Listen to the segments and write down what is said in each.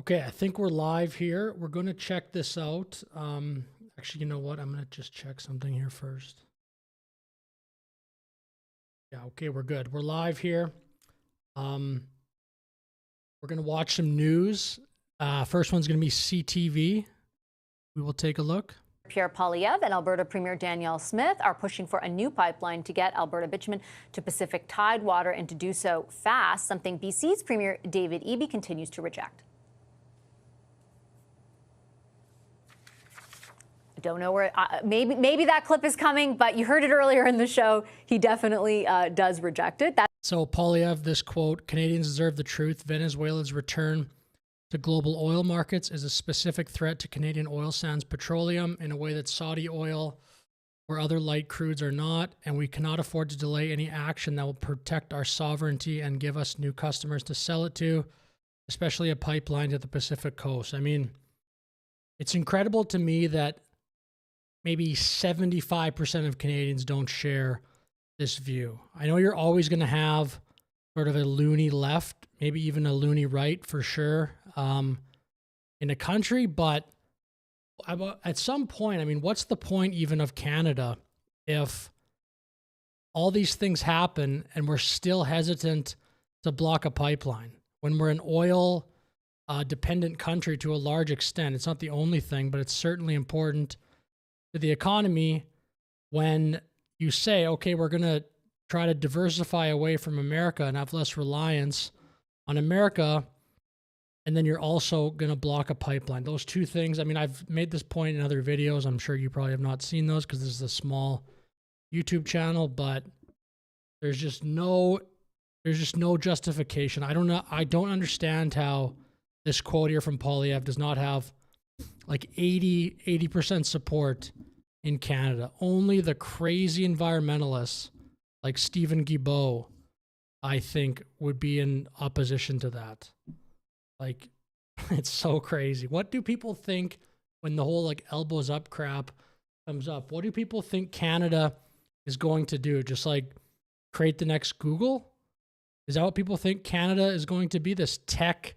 Okay, I think we're live here. We're going to check this out. Actually, you know what? I'm going to just check something here first. Yeah, okay, we're good. We're live here. We're going to watch some news. First one's going to be CTV. We will take a look. Pierre Poilievre and Alberta Premier Danielle Smith are pushing for a new pipeline to get Alberta bitumen to Pacific Tidewater and to do so fast, something BC's Premier David Eby continues to reject. Don't know where, maybe that clip is coming, but you heard it earlier in the show. He definitely does reject it. So Poilievre, this quote, "Canadians deserve the truth. Venezuela's return to global oil markets is a specific threat to Canadian oil sands petroleum in a way that Saudi oil or other light crudes are not, and we cannot afford to delay any action that will protect our sovereignty and give us new customers to sell it to, especially a pipeline to the Pacific coast." I mean, it's incredible to me that maybe 75% of Canadians don't share this view. I know you're always going to have sort of a loony left, maybe even a loony right for sure, in a country, but at some point, I mean, what's the point even of Canada if all these things happen and we're still hesitant to block a pipeline when we're an oil dependent country to a large extent? It's not the only thing, but it's certainly important to the economy when you say, okay, we're going to try to diversify away from America and have less reliance on America, and then you're also going to block a pipeline. Those two things, I mean, I've made this point in other videos. I'm sure you probably have not seen those because this is a small YouTube channel, but there's just no justification. I don't know. I don't understand how this quote here from Poilievre does not have like 80% support in Canada. Only the crazy environmentalists like Stephen Guilbeault, I think, would be in opposition to that. Like, it's so crazy. What do people think when the whole like elbows up crap comes up? What do people think Canada is going to do? Just like create the next Google? Is that what people think Canada is going to be, this tech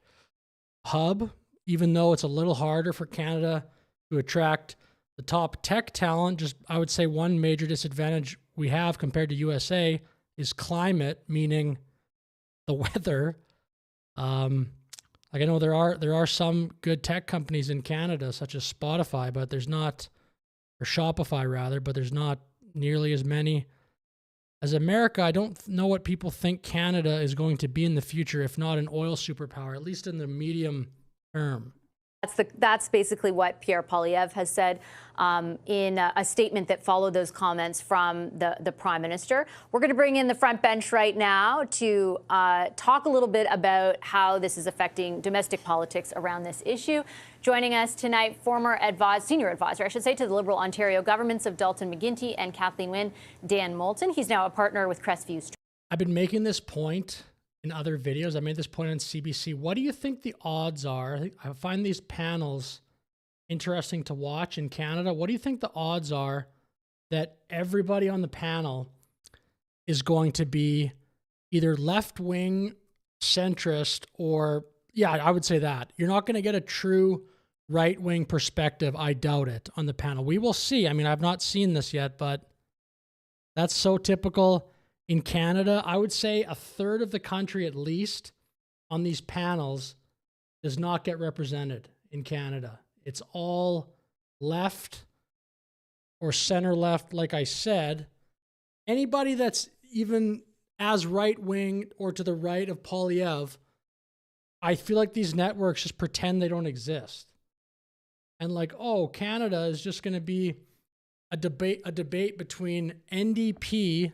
hub? Even though it's a little harder for Canada to attract the top tech talent, just I would say one major disadvantage we have compared to USA is climate, meaning the weather. Like I know there are some good tech companies in Canada, such as Spotify, but there's not, or Shopify rather, but there's not nearly as many as America. I don't know what people think Canada is going to be in the future, if not an oil superpower, at least in the medium term. That's basically what Pierre Poilievre has said in a statement that followed those comments from the Prime Minister. We're going to bring in the front bench right now to talk a little bit about how this is affecting domestic politics around this issue. Joining us tonight, senior advisor, I should say, to the Liberal Ontario governments of Dalton McGuinty and Kathleen Wynne, Dan Moulton. He's now a partner with Crestview. I've been making this point in other videos. I made this point on CBC. What do you think the odds are? I find these panels interesting to watch in Canada. What do you think the odds are that everybody on the panel is going to be either left-wing, centrist, or, yeah, I would say that. You're not going to get a true right-wing perspective, I doubt it, on the panel. We will see. I mean, I've not seen this yet, but that's so typical. In Canada, I would say a third of the country at least on these panels does not get represented in Canada. It's all left or center left, like I said. Anybody that's even as right-wing or to the right of Poilievre, I feel like these networks just pretend they don't exist. And like, oh, Canada is just going to be a debate between NDP,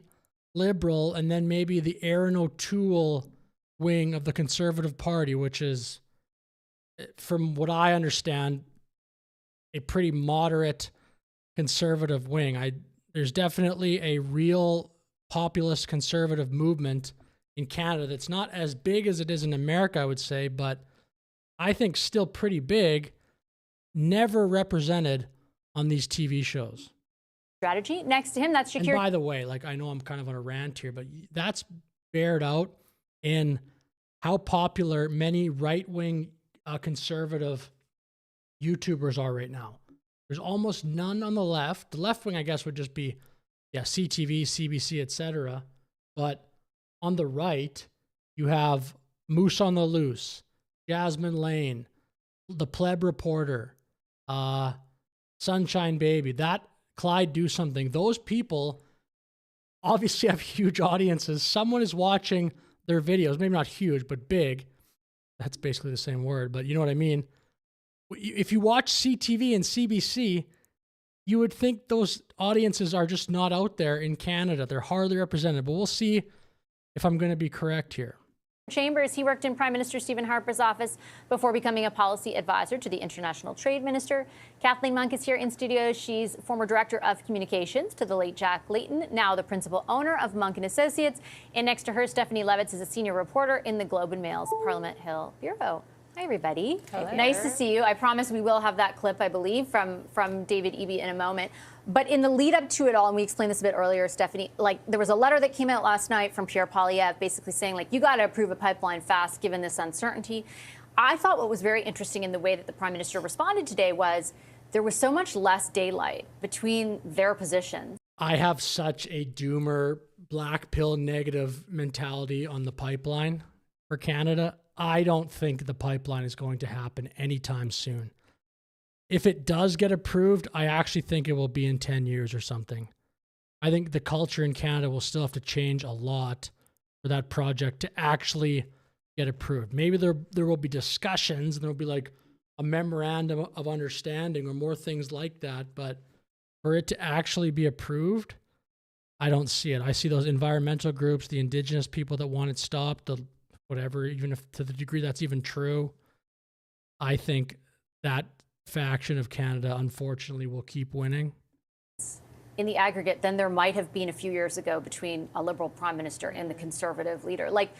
Liberal, and then maybe the Erin O'Toole wing of the Conservative Party, which is, from what I understand, a pretty moderate conservative wing. There's definitely a real populist conservative movement in Canada that's not as big as it is in America, I would say, but I think still pretty big, never represented on these TV shows. Strategy. Next to him, that's Shakir. And by the way, like I know I'm kind of on a rant here, but that's bared out in how popular many right-wing conservative YouTubers are right now. There's almost none on the left. The left wing, I guess, would just be, CTV, CBC, etc. But on the right, you have Moose on the Loose, Jasmine Lane, The Pleb Reporter, Sunshine Baby, that Clyde Do Something. Those people obviously have huge audiences. Someone is watching their videos, maybe not huge, but big. That's basically the same word, but you know what I mean. If you watch CTV and CBC, you would think those audiences are just not out there in Canada. They're hardly represented, but we'll see if I'm going to be correct here. Chambers, he worked in Prime Minister Stephen Harper's office before becoming a policy advisor to the International Trade Minister. Kathleen Monk is here in studio. She's former director of communications to the late Jack Layton, now the principal owner of Monk & Associates. And next to her, Stephanie Levitz is a senior reporter in the Globe and Mail's Parliament Hill Bureau. Hi, everybody. Hello. Nice to see you. I promise we will have that clip, I believe, from David Eby in a moment. But in the lead up to it all, and we explained this a bit earlier, Stephanie, like there was a letter that came out last night from Pierre Poilievre basically saying, like, you got to approve a pipeline fast given this uncertainty. I thought what was very interesting in the way that the Prime Minister responded today was there was so much less daylight between their positions. I have such a doomer, black pill negative mentality on the pipeline for Canada. I don't think the pipeline is going to happen anytime soon. If it does get approved, I actually think it will be in 10 years or something. I think the culture in Canada will still have to change a lot for that project to actually get approved. Maybe there will be discussions and there will be like a memorandum of understanding or more things like that. But for it to actually be approved, I don't see it. I see those environmental groups, the Indigenous people that want it stopped, the whatever, even if to the degree that's even true. I think that faction of Canada, unfortunately, will keep winning. In the aggregate, than there might have been a few years ago between a Liberal Prime Minister and the Conservative leader. Like,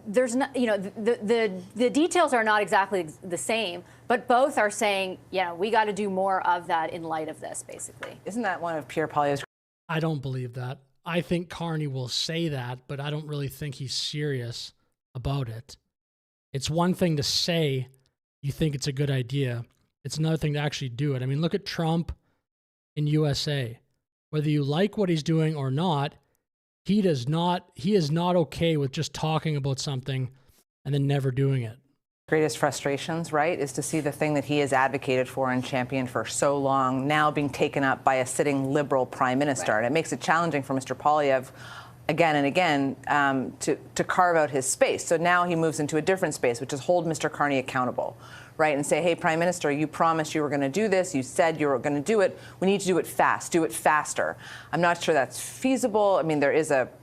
there's not, the details are not exactly the same, but both are saying, we got to do more of that in light of this, basically. Isn't that one of Pierre Poilievre's? I don't believe that. I think Carney will say that, but I don't really think he's serious about it. It's one thing to say you think it's a good idea. It's another thing to actually do it. I mean, look at Trump in USA. Whether you like what he's doing or not, he is not okay with just talking about something and then never doing it. Greatest frustrations, right, is to see the thing that he has advocated for and championed for so long now being taken up by a sitting Liberal Prime Minister. Right. And it makes it challenging for Mr. Poilievre again and again to carve out his space. So now he moves into a different space, which is hold Mr. Carney accountable, right, and say, hey, Prime Minister, you promised you were going to do this. You said you were going to do it. We need to do it fast. Do it faster. I'm not sure that's feasible. I mean,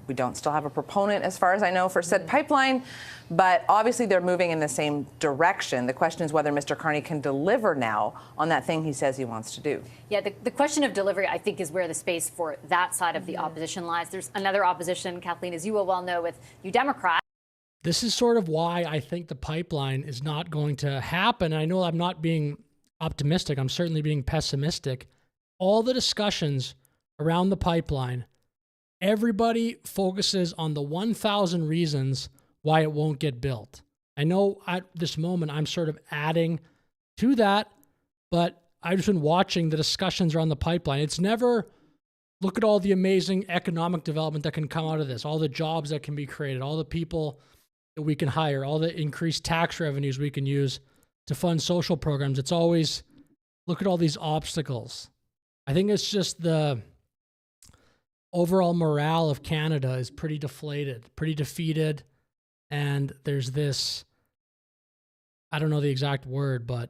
we don't still have a proponent, as far as I know, for said pipeline, but obviously they're moving in the same direction. The question is whether Mr. Carney can deliver now on that thing he says he wants to do. Yeah, the question of delivery, I think, is where the space for that side of the opposition lies. There's another opposition, Kathleen, as you will well know, with you Democrats. This is sort of why I think the pipeline is not going to happen. I know I'm not being optimistic. I'm certainly being pessimistic. All the discussions around the pipeline, everybody focuses on the 1,000 reasons why it won't get built. I know at this moment I'm sort of adding to that, but I've just been watching the discussions around the pipeline. It's never, look at all the amazing economic development that can come out of this, all the jobs that can be created, all the people that we can hire, all the increased tax revenues we can use to fund social programs. It's always, look at all these obstacles. I think it's just the overall morale of Canada is pretty deflated, pretty defeated. And there's this, I don't know the exact word, but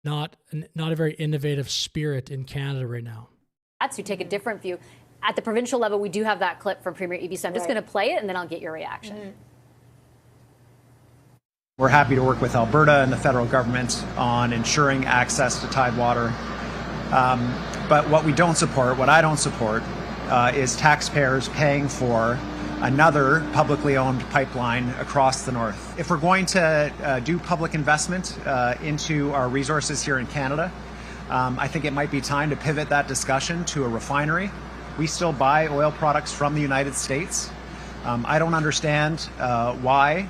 not a very innovative spirit in Canada right now. That's who take a different view. At the provincial level, we do have that clip from Premier Eby, so I'm just going to play it and then I'll get your reaction. Mm-hmm. We're happy to work with Alberta and the federal government on ensuring access to Tidewater. But what we don't support, what I don't support, is taxpayers paying for another publicly owned pipeline across the north. If we're going to do public investment into our resources here in Canada, I think it might be time to pivot that discussion to a refinery. We still buy oil products from the United States. I don't understand why.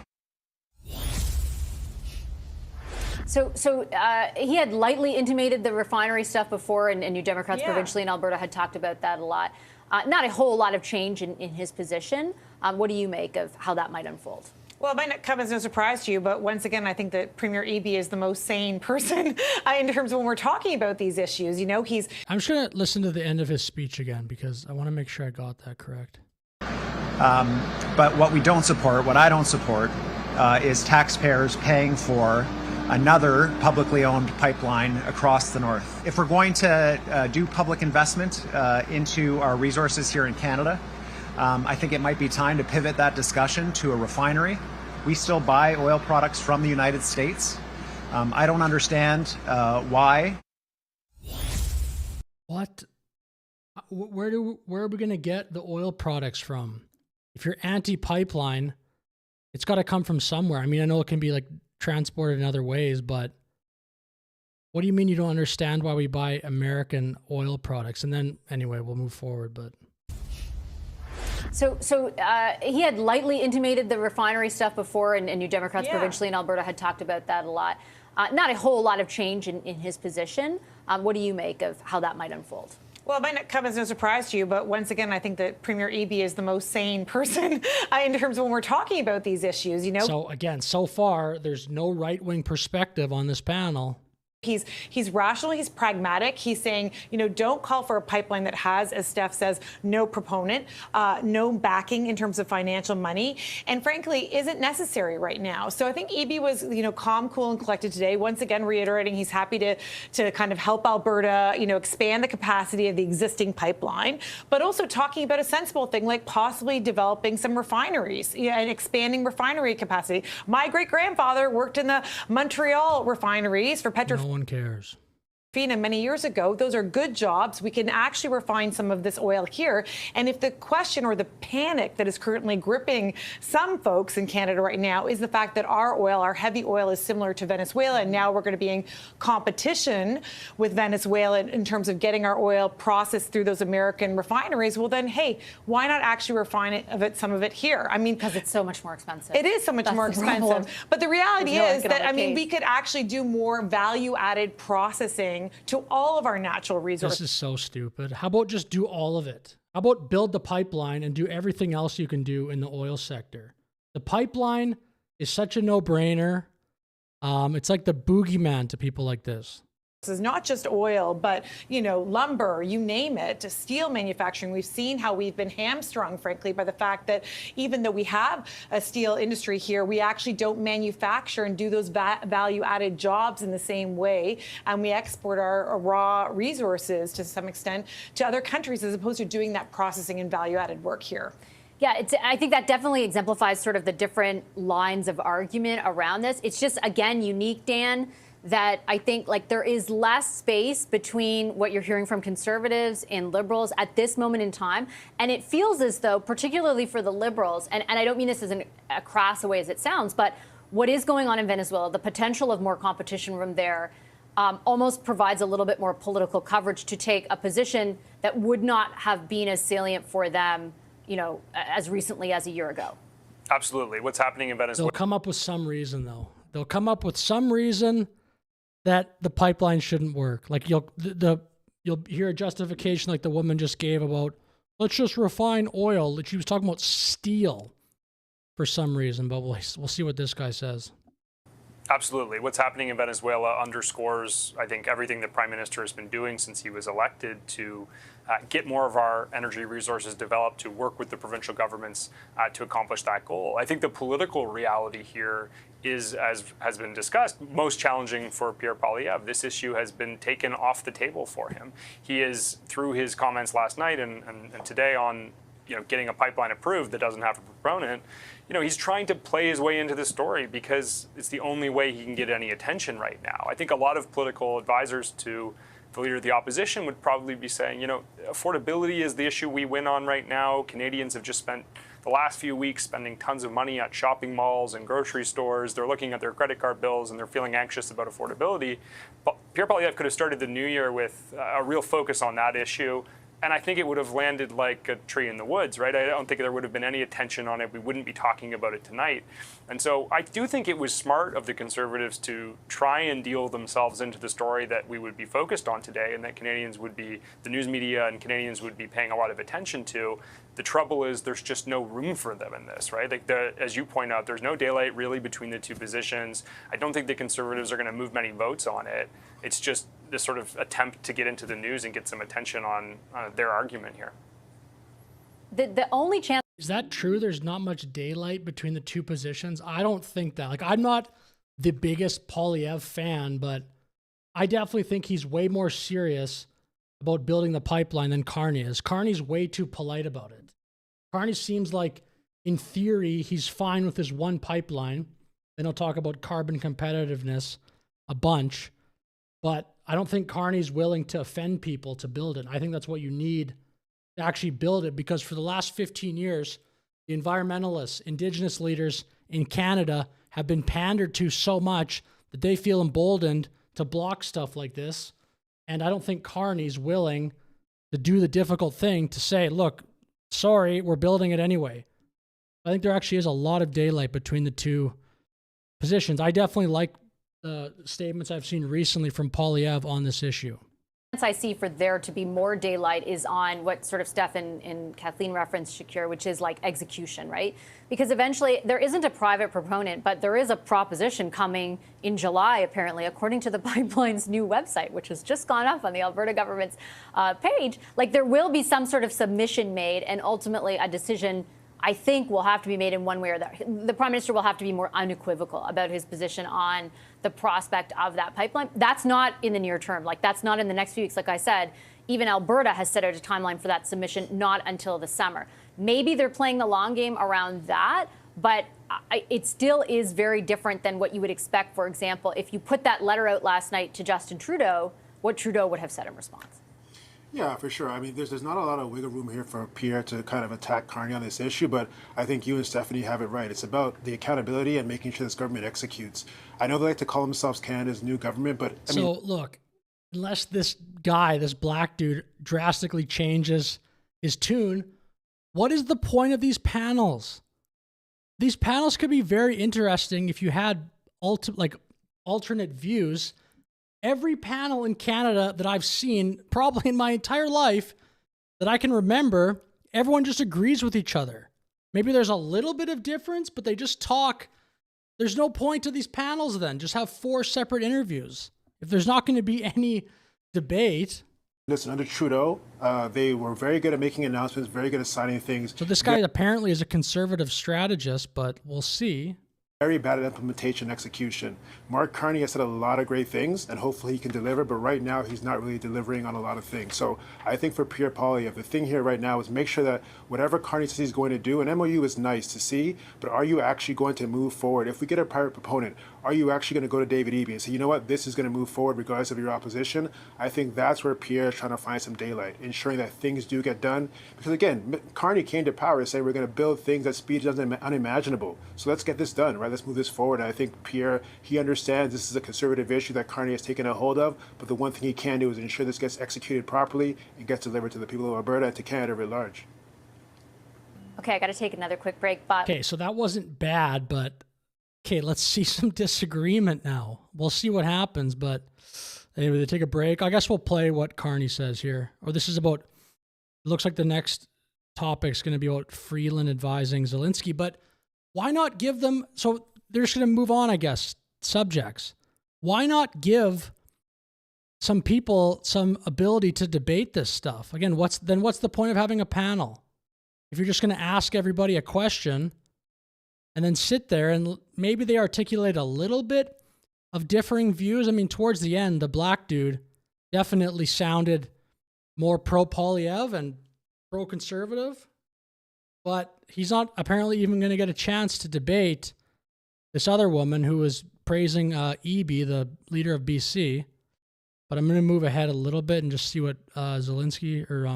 So he had lightly intimated the refinery stuff before, and New Democrats provincially in Alberta had talked about that a lot. Not a whole lot of change in his position. What do you make of how that might unfold? Well, it might not come as no surprise to you, but once again, I think that Premier Eby is the most sane person in terms of when we're talking about these issues. You know, I'm just going to listen to the end of his speech again because I want to make sure I got that correct. But what we don't support, what I don't support, is taxpayers paying for another publicly owned pipeline across the north. If we're going to do public investment into our resources here in Canada, I think it might be time to pivot that discussion to a refinery. We still buy oil products from the United States. I don't understand why. What? Where are we going to get the oil products from? If you're anti-pipeline, it's got to come from somewhere. I mean, I know it can be like transported in other ways, but what do you mean you don't understand why we buy American oil products? And then, anyway, we'll move forward, but... So he had lightly intimated the refinery stuff before, and New Democrats provincially in Alberta had talked about that a lot. Not a whole lot of change in his position. What do you make of how that might unfold? Well, it might not come as no surprise to you, but once again, I think that Premier Eby is the most sane person in terms of when we're talking about these issues. You know. So again, so far, there's no right-wing perspective on this panel. He's rational, he's pragmatic. He's saying, you know, don't call for a pipeline that has, as Steph says, no proponent, no backing in terms of financial money, and frankly, isn't necessary right now. So I think Eby was, you know, calm, cool, and collected today. Once again, reiterating he's happy to kind of help Alberta, you know, expand the capacity of the existing pipeline, but also talking about a sensible thing like possibly developing some refineries, you know, and expanding refinery capacity. My great-grandfather worked in the Montreal refineries for Petro. No one cares. Many years ago. Those are good jobs. We can actually refine some of this oil here. And if the question or the panic that is currently gripping some folks in Canada right now is the fact that our oil, our heavy oil, is similar to Venezuela, and now we're going to be in competition with Venezuela in terms of getting our oil processed through those American refineries, well then, hey, why not actually refine some of it here? I mean, because it's so much more expensive. It is so much more expensive. But the reality is that, I mean, we could actually do more value-added processing to all of our natural resources. This is so stupid. How about just do all of it? How about build the pipeline and do everything else you can do in the oil sector? The pipeline is such a no-brainer. It's like the boogeyman to people like this. This is not just oil, but, you know, lumber, you name it, steel manufacturing. We've seen how we've been hamstrung, frankly, by the fact that even though we have a steel industry here, we actually don't manufacture and do those value-added jobs in the same way. And we export our raw resources to some extent to other countries as opposed to doing that processing and value-added work here. Yeah, I think that definitely exemplifies sort of the different lines of argument around this. It's just, again, unique, Dan, that I think like there is less space between what you're hearing from conservatives and liberals at this moment in time. And it feels as though, particularly for the liberals, and I don't mean this as a crass a way as it sounds, but what is going on in Venezuela, the potential of more competition from there, almost provides a little bit more political coverage to take a position that would not have been as salient for them, you know, as recently as a year ago. Absolutely. What's happening in Venezuela? They'll come up with some reason, though. They'll come up with some reason that the pipeline shouldn't work. Like you'll hear a justification like the woman just gave about, let's just refine oil. She was talking about steel for some reason, but we'll see what this guy says. Absolutely. What's happening in Venezuela underscores, I think, everything the Prime Minister has been doing since he was elected to get more of our energy resources developed, to work with the provincial governments to accomplish that goal. I think the political reality here is, as has been discussed, most challenging for Pierre Poilievre. This issue has been taken off the table for him. He is, through his comments last night and today on getting a pipeline approved that doesn't have a proponent, he's trying to play his way into the story because it's the only way he can get any attention right now. I think a lot of political advisors to the leader of the opposition would probably be saying, affordability is the issue we win on right now. Canadians have just spent the last few weeks spending tons of money at shopping malls and grocery stores. They're looking at their credit card bills and they're feeling anxious about affordability. But Pierre Poilievre could have started the new year with a real focus on that issue, And I think it would have landed like a tree in the woods, right? I don't think there would have been any attention on it. We wouldn't be talking about it tonight. And so I do think it was smart of the Conservatives to try and deal themselves into the story that we would be focused on today, and that Canadians would be, the news media and Canadians would be paying a lot of attention to. The trouble is there's just no room for them in this, right? Like as you point out, there's no daylight really between the two positions. I don't think the Conservatives are going to move many votes on it. It's just this sort of attempt to get into the news and get some attention on their argument here. The only chance. Is that true? There's not much daylight between the two positions? I don't think that. Like, I'm not the biggest Poilievre fan, but I definitely think he's way more serious about building the pipeline than Carney is. Carney's way too polite about it. Carney seems like, in theory, he's fine with his one pipeline. Then he'll talk about carbon competitiveness a bunch. But I don't think Carney's willing to offend people to build it. I think that's what you need to actually build it, because for the last 15 years, the environmentalists, Indigenous leaders in Canada have been pandered to so much that they feel emboldened to block stuff like this. And I don't think Carney's willing to do the difficult thing to say, look, sorry, we're building it anyway. I think there actually is a lot of daylight between the two positions. I definitely like the statements I've seen recently from Poilievre on this issue. I see for there to be more daylight is on what sort of Steph and Kathleen referenced, Shakir, which is like execution, right? Because eventually there isn't a private proponent, but there is a proposition coming in July, apparently, according to the pipeline's new website, which has just gone up on the Alberta government's page. Like, there will be some sort of submission made, and ultimately a decision, I think, will have to be made in one way or the other. The Prime Minister will have to be more unequivocal about his position on the prospect of that pipeline. That's not in the near term. Like, that's not in the next few weeks. Like I said, even Alberta has set out a timeline for that submission, not until the summer. Maybe they're playing the long game around that, but it still is very different than what you would expect. For example, if you put that letter out last night to Justin Trudeau, what Trudeau would have said in response. Yeah, for sure. I mean, there's not a lot of wiggle room here for Pierre to kind of attack Carney on this issue, but I think you and Stephanie have it right. It's about the accountability and making sure this government executes. I know they like to call themselves Canada's new government, but I mean, look, unless this guy, this black dude, drastically changes his tune, what is the point of these panels? These panels could be very interesting if you had alternate views. Every panel in Canada that I've seen, probably in my entire life that I can remember, everyone just agrees with each other. Maybe there's a little bit of difference, but they just talk. There's no point to these panels then. Just have 4 separate interviews. If there's not going to be any debate. Listen, under Trudeau, they were very good at making announcements, very good at signing things. So this guy apparently is a conservative strategist, but we'll see. Very bad at implementation execution. Mark Carney has said a lot of great things, and hopefully he can deliver, but right now he's not really delivering on a lot of things. So I think for Pierre Poilievre, the thing here right now is make sure that whatever Carney says he's going to do, an MOU is nice to see, but are you actually going to move forward? If we get a private proponent, are you actually going to go to David Eby and say, you know what, this is going to move forward regardless of your opposition? I think that's where Pierre is trying to find some daylight, ensuring that things do get done. Because again, Carney came to power saying we're going to build things at speeds unimaginable. So let's get this done, right? Let's move this forward. And I think Pierre, he understands this is a conservative issue that Carney has taken a hold of, but the one thing he can do is ensure this gets executed properly and gets delivered to the people of Alberta and to Canada at large. Okay, I got to take another quick break. But okay, so that wasn't bad, but okay, let's see some disagreement now. We'll see what happens, but anyway, they take a break. I guess we'll play what Carney says here. Or this is about, it looks like the next topic is going to be about Freeland advising Zelensky, but why not give them, so they're just going to move on, I guess, subjects. Why not give some people some ability to debate this stuff? Again, what's the point of having a panel? If you're just going to ask everybody a question and then sit there and maybe they articulate a little bit of differing views. I mean, towards the end, the black dude definitely sounded more pro-Poilievre and pro-conservative, but he's not apparently even going to get a chance to debate this other woman who was praising Eby, the leader of BC. But I'm going to move ahead a little bit and just see what Zelensky or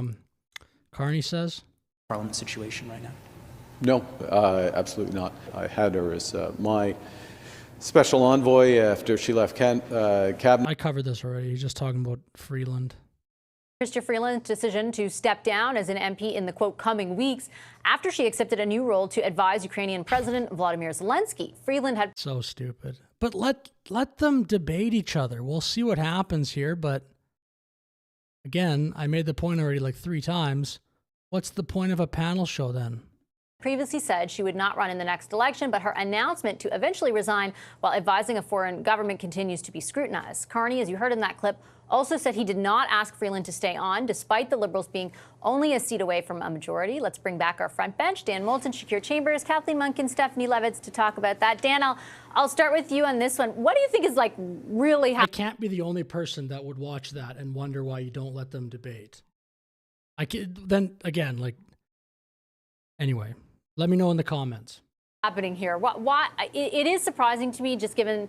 Carney says. Parliament situation right now? No, absolutely not. I had her as my special envoy after she left cabinet. I covered this already. He's just talking about Freeland. Chrystia Freeland's decision to step down as an MP in the, quote, coming weeks after she accepted a new role to advise Ukrainian President Volodymyr Zelensky. Freeland had... So stupid. But let them debate each other. We'll see what happens here. But again, I made the point already like 3 times. What's the point of a panel show then? Previously said she would not run in the next election, but her announcement to eventually resign while advising a foreign government continues to be scrutinized. Carney, as you heard in that clip, also said he did not ask Freeland to stay on, despite the Liberals being only a seat away from a majority. Let's bring back our front bench, Dan Moulton, Shakir Chambers, Kathleen Munkin, Stephanie Levitz, to talk about that. Dan, I'll start with you on this one. What do you think is like really I can't be the only person that would watch that and wonder why you don't let them debate. Then again, like, anyway, let me know in the comments. Happening here? Why it is surprising to me, just given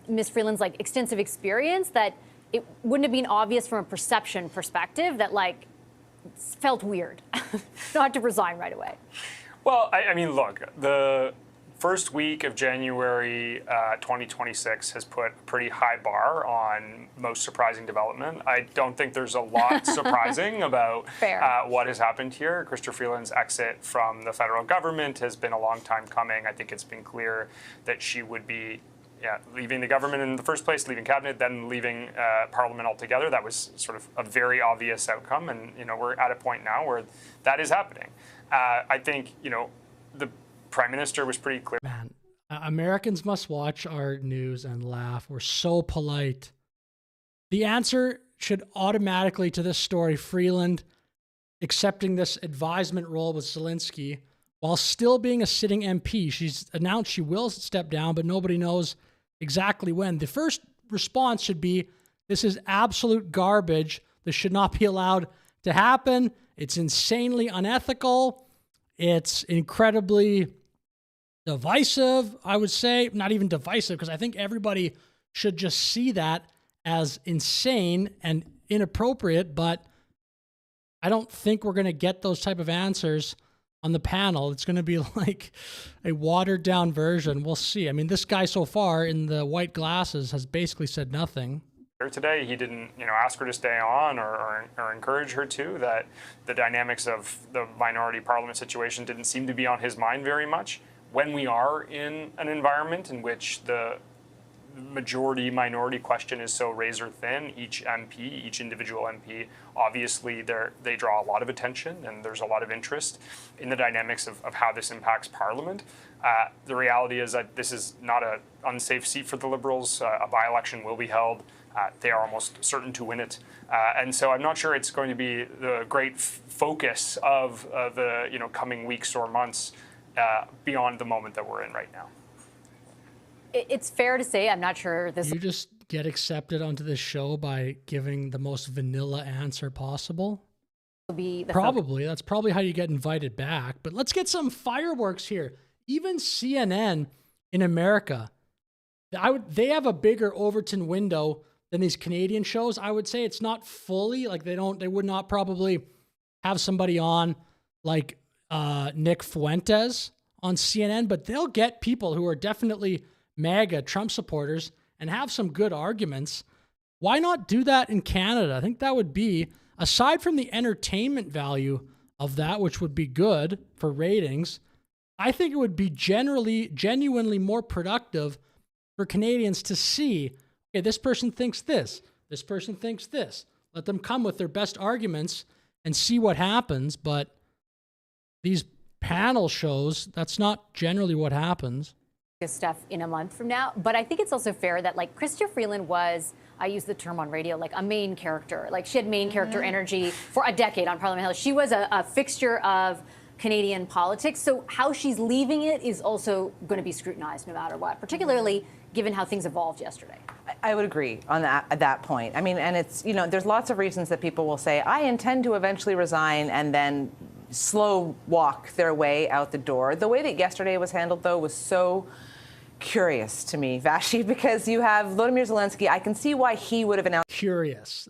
Ms. Freeland's like extensive experience, that it wouldn't have been obvious from a perception perspective that like felt weird not to resign right away. Well, I mean, look, the first week of January 2026 has put a pretty high bar on most surprising development. I don't think there's a lot surprising about what has happened here. Chrystia Freeland's exit from the federal government has been a long time coming. I think it's been clear that she would be leaving the government in the first place, leaving cabinet, then leaving Parliament altogether. That was sort of a very obvious outcome, and we're at a point now where that is happening. I think the Prime Minister was pretty clear. Man, Americans must watch our news and laugh. We're so polite. The answer should automatically to this story, Freeland accepting this advisement role with Zelensky while still being a sitting MP. She's announced she will step down, but nobody knows exactly when. The first response should be, this is absolute garbage. This should not be allowed to happen. It's insanely unethical. It's incredibly divisive, I would say. Not even divisive, because I think everybody should just see that as insane and inappropriate, but I don't think we're going to get those type of answers on the panel. It's going to be like a watered down version. We'll see. I mean, this guy so far in the white glasses has basically said nothing. Today, he didn't, ask her to stay on or encourage her to. That the dynamics of the minority parliament situation didn't seem to be on his mind very much. When we are in an environment in which the majority-minority question is so razor thin, each individual MP, obviously they draw a lot of attention, and there's a lot of interest in the dynamics of how this impacts Parliament. The reality is that this is not an unsafe seat for the Liberals. A by-election will be held. They are almost certain to win it. And so I'm not sure it's going to be the great focus of the coming weeks or months beyond the moment that we're in right now. It's fair to say, I'm not sure this... You just get accepted onto this show by giving the most vanilla answer possible? Will be the probably. That's probably how you get invited back. But let's get some fireworks here. Even CNN in America, they have a bigger Overton window than these Canadian shows. I would say it's not fully, like they would not probably have somebody on like Nick Fuentes on CNN, but they'll get people who are definitely MAGA Trump supporters and have some good arguments. Why not do that in Canada? I think that would be, aside from the entertainment value of that, which would be good for ratings, I think it would be genuinely more productive for Canadians to see, okay, this person thinks this person thinks this. Let them come with their best arguments and see what happens. But these panel shows, that's not generally what happens. Stuff in a month from now. But I think it's also fair that like Chrystia Freeland was, I use the term on radio, like a main character. Like she had main character energy for a decade on Parliament Hill. She was a fixture of Canadian politics. So how she's leaving it is also going to be scrutinized no matter what, particularly given how things evolved yesterday. I would agree on that at that point. I mean, and it's, there's lots of reasons that people will say, I intend to eventually resign, and then slow walk their way out the door. The way that yesterday was handled, though, was so curious to me, Vashi, because you have Volodymyr Zelensky. I can see why he would have announced. Curious.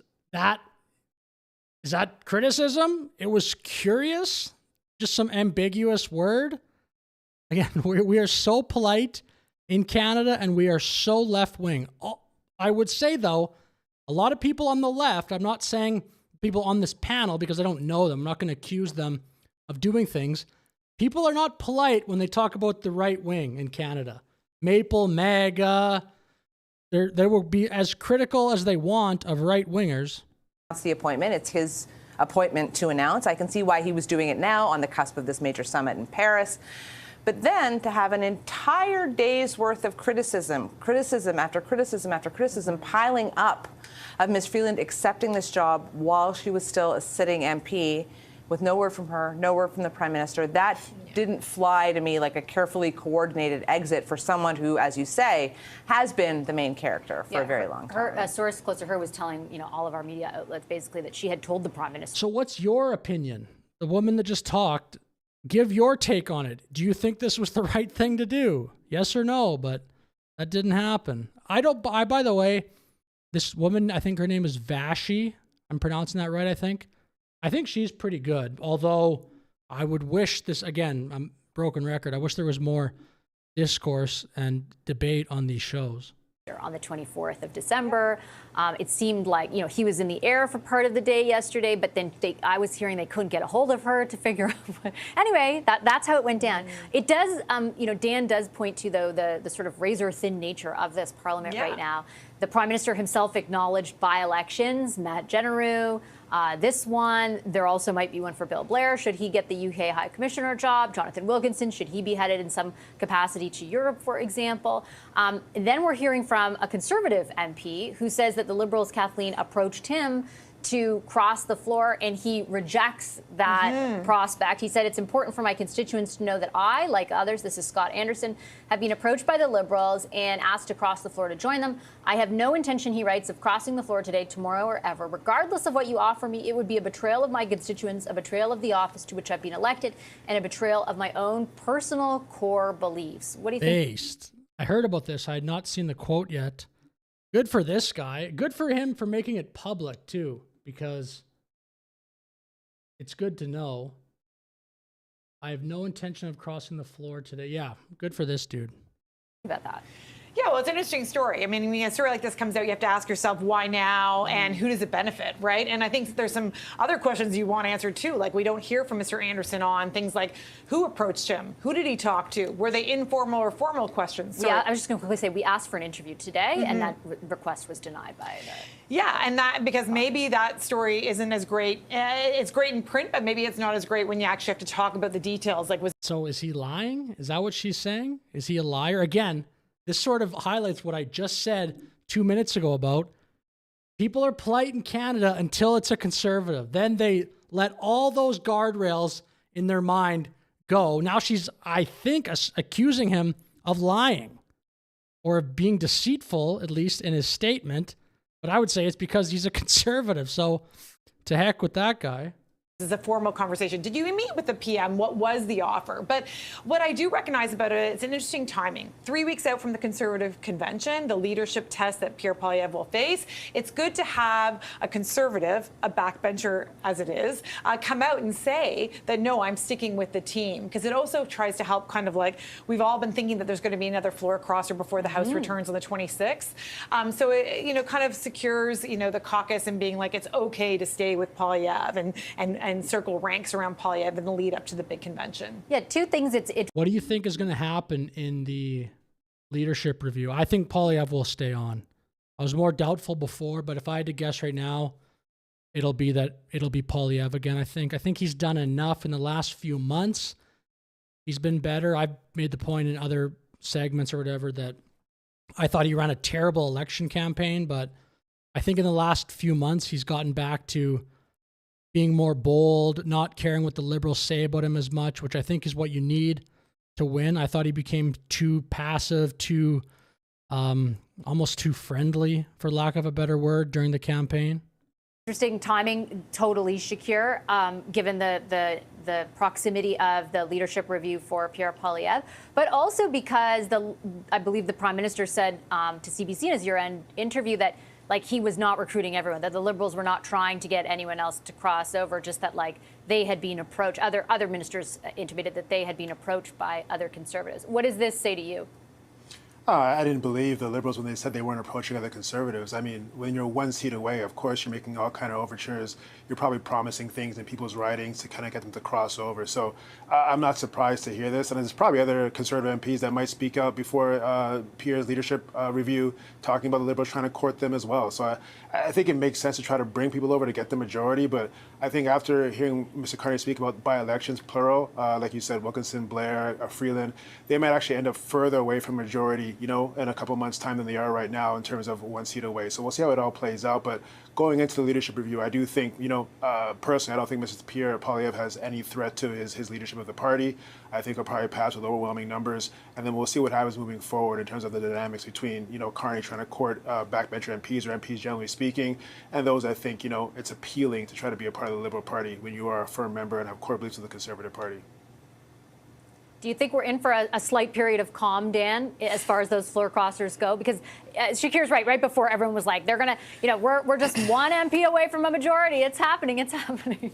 Is that criticism? It was curious? Just some ambiguous word? Again, we are so polite in Canada, and we are so left-wing. I would say, though, a lot of people on the left, I'm not saying people on this panel, because I don't know them, I'm not going to accuse them of doing things. People are not polite when they talk about the right wing in Canada. Maple, MAGA, they will be as critical as they want of right wingers. It's the appointment. It's his appointment to announce. I can see why he was doing it now on the cusp of this major summit in Paris. But then to have an entire day's worth of criticism after criticism after criticism piling up of Ms. Freeland accepting this job while she was still a sitting MP, with no word from her, no word from the Prime Minister, that didn't fly to me like a carefully coordinated exit for someone who, as you say, has been the main character for a very long time. A source close to her was telling, all of our media outlets basically that she had told the Prime Minister. So what's your opinion? The woman that just talked, give your take on it. Do you think this was the right thing to do? Yes or no? But that didn't happen. By the way, this woman, I think her name is Vashi. I'm pronouncing that right, I think. I think she's pretty good, although I would wish this, again, I'm broken record, I wish there was more discourse and debate on these shows. On the 24th of December, it seemed like, he was in the air for part of the day yesterday, but then I was hearing they couldn't get a hold of her to figure out what. Anyway, that's how it went down. It does, Dan does point to, though, the sort of razor-thin nature of this parliament right now. The Prime Minister himself acknowledged by-elections, Matt Genereux, this one. There also might be one for Bill Blair, should he get the UK High Commissioner job. Jonathan Wilkinson, should he be headed in some capacity to Europe, for example. Then we're hearing from a Conservative MP who says that the Liberals, Kathleen, approached him to cross the floor, and he rejects that prospect. He said, it's important for my constituents to know that I, like others, this is Scott Anderson, have been approached by the Liberals and asked to cross the floor to join them. I have no intention, he writes, of crossing the floor today, tomorrow, or ever. Regardless of what you offer me, it would be a betrayal of my constituents, a betrayal of the office to which I've been elected, and a betrayal of my own personal core beliefs. What do you think? Based. I heard about this. I had not seen the quote yet. Good for this guy. Good for him for making it public, too, because it's good to know. I have no intention of crossing the floor today. Yeah, good for this dude. About that. Yeah, well, it's an interesting story. I mean, when a story like this comes out, you have to ask yourself why now and who does it benefit, right? And I think there's some other questions you want answered too. Like, we don't hear from Mr. Anderson on things like who approached him, who did he talk to, were they informal or formal questions? So yeah, I was just going to quickly say we asked for an interview today, and that request was denied by the. Yeah, and that because maybe that story isn't as great. It's great in print, but maybe it's not as great when you actually have to talk about the details. Like, so is he lying? Is that what she's saying? Is he a liar? Again, this sort of highlights what I just said 2 minutes ago about people are polite in Canada until it's a Conservative. Then they let all those guardrails in their mind go. Now she's, I think, accusing him of lying or of being deceitful, at least in his statement. But I would say it's because he's a Conservative. So to heck with that guy. This is a formal conversation. Did you meet with the PM? What was the offer? But what I do recognize about it, it's an interesting timing. 3 weeks out from the Conservative convention, the leadership test that Pierre Poilievre will face, it's good to have a Conservative, a backbencher as it is, come out and say that, no, I'm sticking with the team. Because it also tries to help kind of like, we've all been thinking that there's going to be another floor crosser before the House returns on the 26th. So it, kind of secures, the caucus and being like, it's okay to stay with Poilievre and circle ranks around Poilievre in the lead up to the big convention. Yeah, two things. What do you think is going to happen in the leadership review? I think Poilievre will stay on. I was more doubtful before, but if I had to guess right now, it'll be Poilievre again. I think he's done enough in the last few months. He's been better. I've made the point in other segments or whatever that I thought he ran a terrible election campaign, but I think in the last few months he's gotten back to being more bold, not caring what the Liberals say about him as much, which I think is what you need to win. I thought he became too passive, too almost too friendly, for lack of a better word, during the campaign. Interesting timing, totally, Shakir, given the proximity of the leadership review for Pierre Poilievre, but also because I believe the Prime Minister said to CBC in his year-end interview that he was not recruiting everyone, that the Liberals were not trying to get anyone else to cross over, just that they had been approached. Other ministers intimated that they had been approached by other Conservatives. What does this say to you? I didn't believe the Liberals when they said they weren't approaching other Conservatives. I mean, when you're one seat away, of course, you're making all kind of overtures. You're probably promising things in people's writings to kind of get them to cross over. So I'm not surprised to hear this. And there's probably other Conservative MPs that might speak out before Pierre's leadership review, talking about the Liberals trying to court them as well. So I think it makes sense to try to bring people over to get the majority. But I think after hearing Mr. Carney speak about by-elections, plural, like you said, Wilkinson, Blair, Freeland, they might actually end up further away from majority, you know, in a couple months' time than they are right now in terms of one seat away. So we'll see how it all plays out. But going into the leadership review, I do think, you know, personally, I don't think Mrs. Pierre Poilievre has any threat to his leadership of the party. I think he'll probably pass with overwhelming numbers. And then we'll see what happens moving forward in terms of the dynamics between, you know, Carney trying to court backbencher MPs or MPs generally speaking, and those I think, you know, it's appealing to try to be a part of the Liberal Party when you are a firm member and have core beliefs of the Conservative Party. Do you think we're in for a slight period of calm, Dan, as far as those floor crossers go? Because Shakir's right. Right before, everyone was like, they're going to, you know, we're just one MP away from a majority. It's happening. It's happening.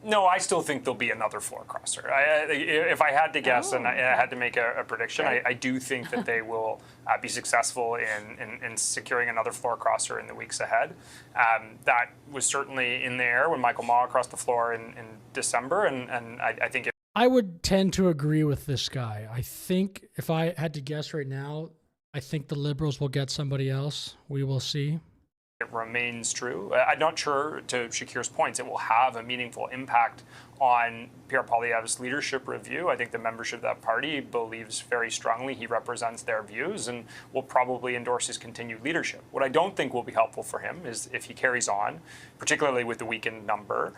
No, I still think there'll be another floor crosser. If I had to guess and I had to make a prediction, I do think that they will be successful in securing another floor crosser in the weeks ahead. That was certainly in the air when Michael Maw crossed the floor in December, and I think I would tend to agree with this guy. I think if I had to guess right now, I think the Liberals will get somebody else. We will see. it remains true. I'm not sure, to Shakir's points, it will have a meaningful impact on Pierre Poilievre's leadership review. I think the membership of that party believes very strongly he represents their views and will probably endorse his continued leadership. What I don't think will be helpful for him is if he carries on, particularly with the weakened number,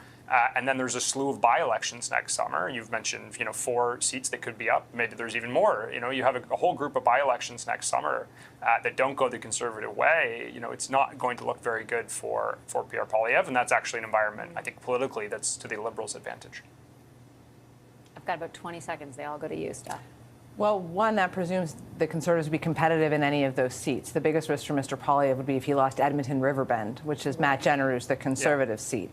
and then there's a slew of by-elections next summer. You've mentioned, 4 seats that could be up. Maybe there's even more. You have a whole group of by-elections next summer that don't go the Conservative way. It's not going to look very good for Pierre Poilievre, and that's actually an environment, I think, politically, that's to the Liberals' advantage. I've got about 20 seconds. They all go to you, Steph. Well, one, that presumes the Conservatives would be competitive in any of those seats. The biggest risk for Mr. Poilievre would be if he lost Edmonton Riverbend, which is Matt Generou's, the Conservative seat.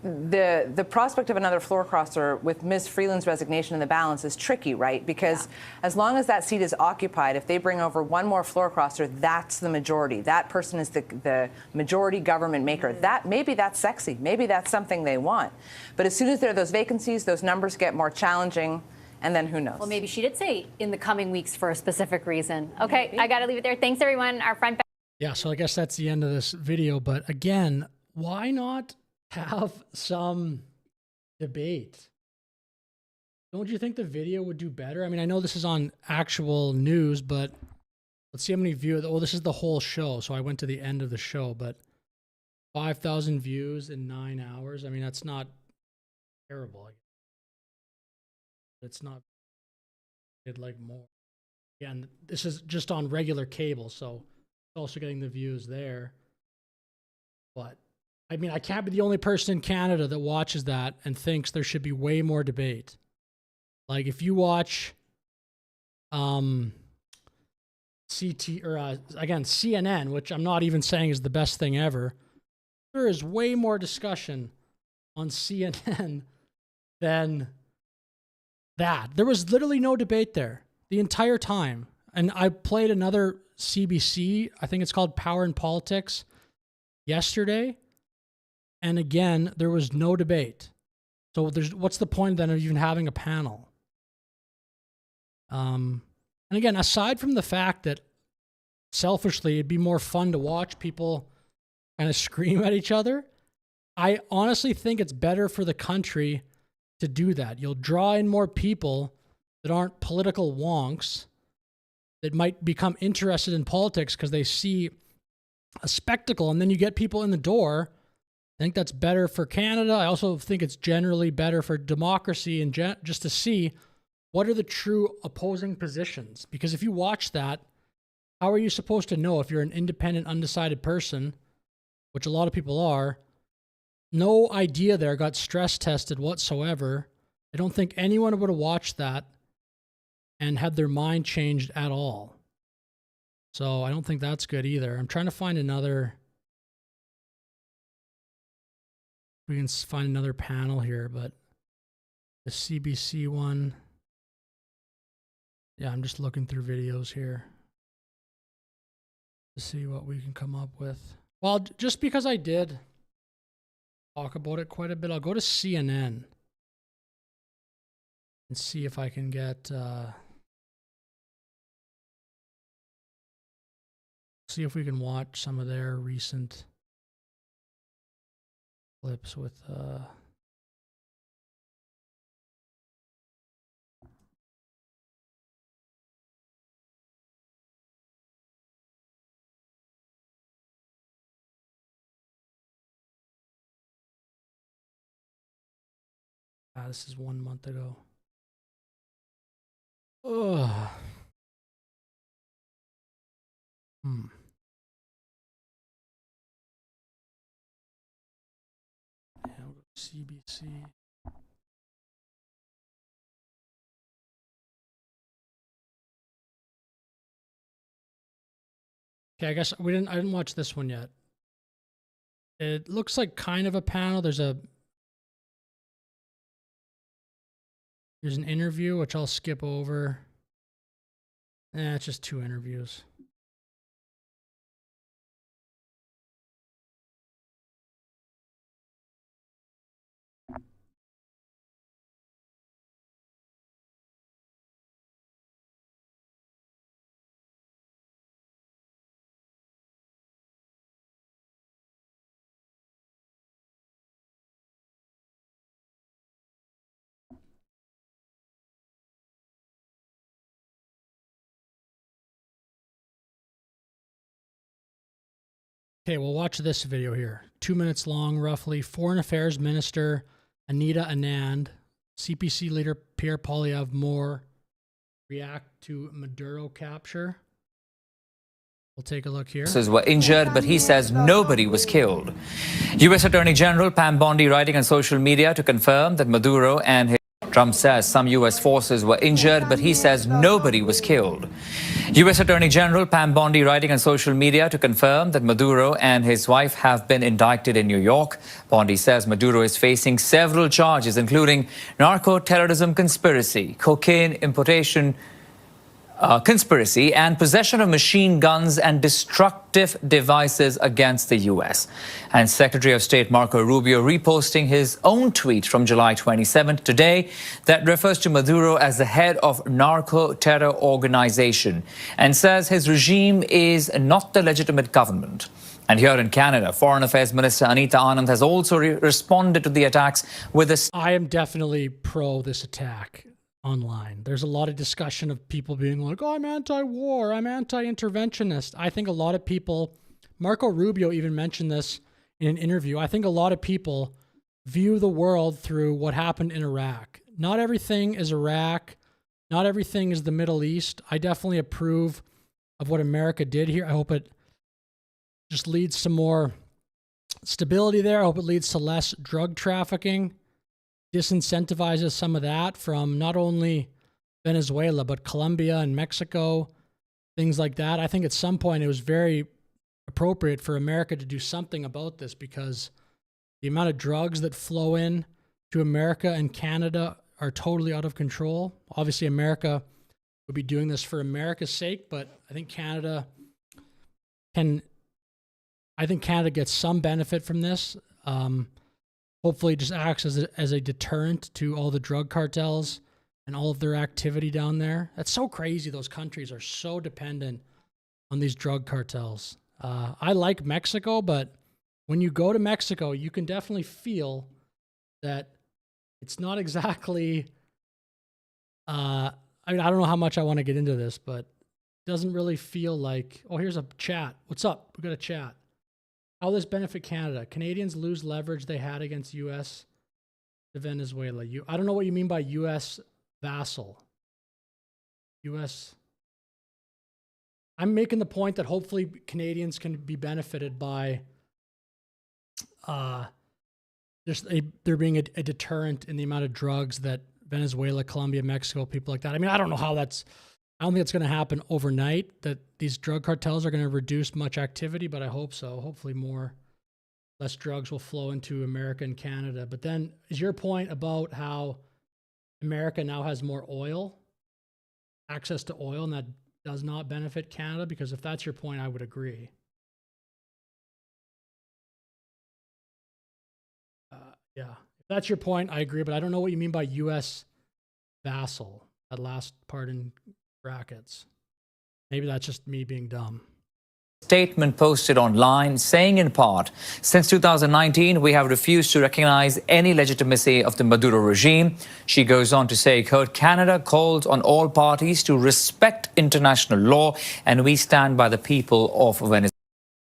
The prospect of another floor crosser with Ms. Freeland's resignation in the balance is tricky, right? Because as long as that seat is occupied, if they bring over one more floor crosser, that's the majority. That person is the majority government maker. Maybe that's sexy. Maybe that's something they want. But as soon as there are those vacancies, those numbers get more challenging. And then who knows? Well, maybe she did say in the coming weeks for a specific reason. Okay, maybe. I got to leave it there. Thanks, everyone. Our front. Yeah, so I guess that's the end of this video. But again, why not have some debate? Don't you think the video would do better? I mean, I know this is on actual news, but let's see how many views. Oh, this is the whole show. So I went to the end of the show, but 5,000 views in 9 hours. I mean, that's not terrible. It's not, it'd like more. Again, this is just on regular cable, so it's also getting the views there. But I mean, I can't be the only person in Canada that watches that and thinks there should be way more debate. Like if you watch CT or again CNN, which I'm not even saying is the best thing ever, there is way more discussion on CNN than that. There was literally no debate there the entire time. And I played another CBC, I think it's called Power and Politics, yesterday. And again, there was no debate. So what's the point then of even having a panel? And again, aside from the fact that selfishly it'd be more fun to watch people kind of scream at each other, I honestly think it's better for the country to do that. You'll draw in more people that aren't political wonks that might become interested in politics because they see a spectacle, and then you get people in the door. I think that's better for Canada. I also think it's generally better for democracy and just to see what are the true opposing positions. Because if you watch that, how are you supposed to know if you're an independent, undecided person, which a lot of people are? No idea there got stress tested whatsoever. I don't think anyone would have watched that and had their mind changed at all. So I don't think that's good either. I'm trying to find another. We can find another panel here, but the CBC one. Yeah, I'm just looking through videos here to see what we can come up with. Well, just because I did talk about it quite a bit, I'll go to CNN and see if I can get, see if we can watch some of their recent clips with, this is 1 month ago. Ugh. Yeah, we'll go to CBC. Okay, I guess I didn't watch this one yet. It looks like kind of a panel. There's an interview, which I'll skip over. It's just 2 interviews. Okay, we'll watch this video here. 2 minutes long, roughly. Foreign Affairs Minister Anita Anand, CPC leader Pierre Poilievre more react to Maduro capture. We'll take a look here. Were injured, but he says nobody was killed. U.S. Attorney General Pam Bondi writing on social media to confirm that Maduro and his Trump says some U.S. forces were injured, but he says nobody was killed. U.S. Attorney General Pam Bondi writing on social media to confirm that Maduro and his wife have been indicted in New York. Bondi says Maduro is facing several charges, including narco-terrorism conspiracy, cocaine importation conspiracy, and possession of machine guns and destructive devices against the U.S. And Secretary of State Marco Rubio reposting his own tweet from July 27th today that refers to Maduro as the head of narco-terror organization and says his regime is not the legitimate government. And here in Canada, Foreign Affairs Minister Anita Anand has also responded to the attacks with a... I am definitely pro this attack online. There's a lot of discussion of people being like, oh, I'm anti-war, I'm anti-interventionist. I think a lot of people, Marco Rubio even mentioned this in an interview, I think a lot of people view the world through what happened in Iraq. Not everything is Iraq. Not everything is the Middle East. I definitely approve of what America did here. I hope it just leads to more stability there. I hope it leads to less drug trafficking. Disincentivizes some of that from not only Venezuela, but Colombia and Mexico, things like that. I think at some point it was very appropriate for America to do something about this because the amount of drugs that flow in to America and Canada are totally out of control. Obviously, America would be doing this for America's sake, but I think Canada gets some benefit from this. Hopefully it just acts as a deterrent to all the drug cartels and all of their activity down there. That's so crazy. Those countries are so dependent on these drug cartels. I like Mexico, but when you go to Mexico, you can definitely feel that it's not exactly, I don't know how much I want to get into this, but it doesn't really feel like, oh, here's a chat. What's up? We got a chat. How will this benefit Canada? Canadians lose leverage they had against U.S. to Venezuela. I don't know what you mean by U.S. vassal. U.S. I'm making the point that hopefully Canadians can be benefited by there being a deterrent in the amount of drugs that Venezuela, Colombia, Mexico, people like that. I mean, I don't know how I don't think it's going to happen overnight that these drug cartels are going to reduce much activity, but I hope so. Hopefully less drugs will flow into America and Canada. But then is your point about how America now has more oil access to oil and that does not benefit Canada? Because if that's your point, I would agree. Yeah, if that's your point, I agree, but I don't know what you mean by U.S. vassal, that last part in brackets. Maybe that's just me being dumb. Statement posted online saying in part, since 2019, we have refused to recognize any legitimacy of the Maduro regime. She goes on to say, quote, Canada calls on all parties to respect international law and we stand by the people of Venezuela.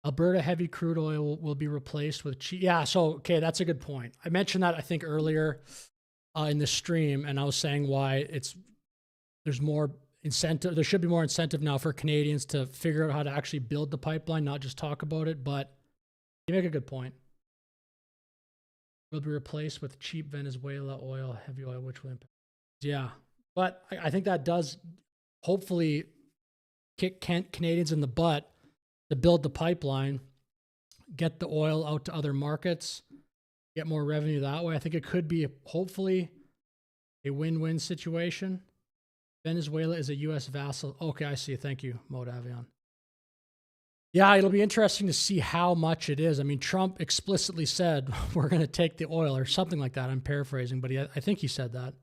Alberta heavy crude oil will be replaced with cheap. Yeah, so, okay, that's a good point. I mentioned that, I think, earlier in the stream, and I was saying why there's more incentive. There should be more incentive now for Canadians to figure out how to actually build the pipeline, not just talk about it. But you make a good point. Will be replaced with cheap Venezuela oil, heavy oil, which will impact. Yeah, but I think that does hopefully kick Canadians in the butt to build the pipeline, get the oil out to other markets, get more revenue that way. I think it could be hopefully a win-win situation. Venezuela is a U.S. vassal. Okay, I see. Thank you, Mode Avion. Yeah, it'll be interesting to see how much it is. I mean, Trump explicitly said, we're going to take the oil or something like that. I'm paraphrasing, but I think he said that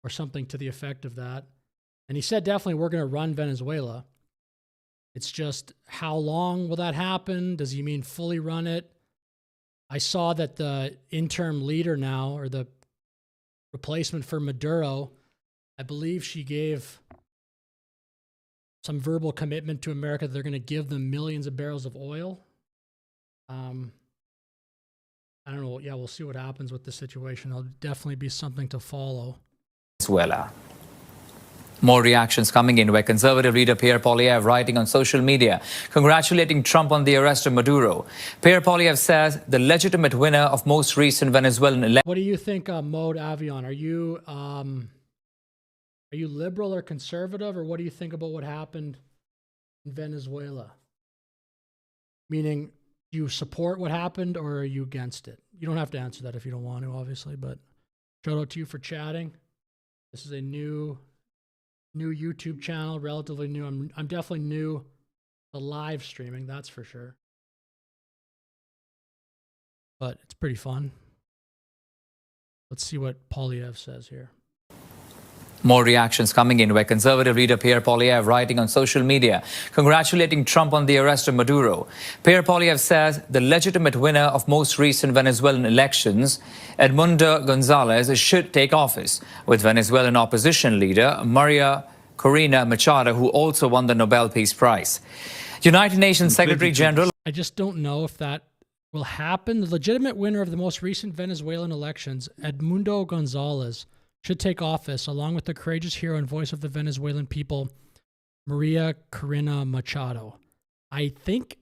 or something to the effect of that. And he said, definitely, we're going to run Venezuela. It's just, how long will that happen? Does he mean fully run it? I saw that the interim leader now, or the replacement for Maduro, I believe she gave some verbal commitment to America that they're going to give them millions of barrels of oil. I don't know. Yeah, we'll see what happens with the situation. It'll definitely be something to follow. Venezuela. More reactions coming in, where Conservative leader Pierre Poilievre writing on social media, congratulating Trump on the arrest of Maduro. Pierre Poilievre says the legitimate winner of most recent Venezuelan election. What do you think, Mode Avion? Are you liberal or conservative, or what do you think about what happened in Venezuela? Meaning, do you support what happened or are you against it? You don't have to answer that if you don't want to, obviously, but shout out to you for chatting. This is a new YouTube channel, relatively new. I'm definitely new to live streaming, that's for sure. But it's pretty fun. Let's see what Poilievre says here. More reactions coming in, where Conservative leader Pierre Poilievre writing on social media, congratulating Trump on the arrest of Maduro. Pierre Poilievre says the legitimate winner of most recent Venezuelan elections, Edmundo Gonzalez, should take office, with Venezuelan opposition leader Maria Corina Machado, who also won the Nobel Peace Prize. United Nations Secretary General. I just don't know if that will happen. The legitimate winner of the most recent Venezuelan elections, Edmundo Gonzalez, should take office, along with the courageous hero and voice of the Venezuelan people, Maria Corina Machado. I think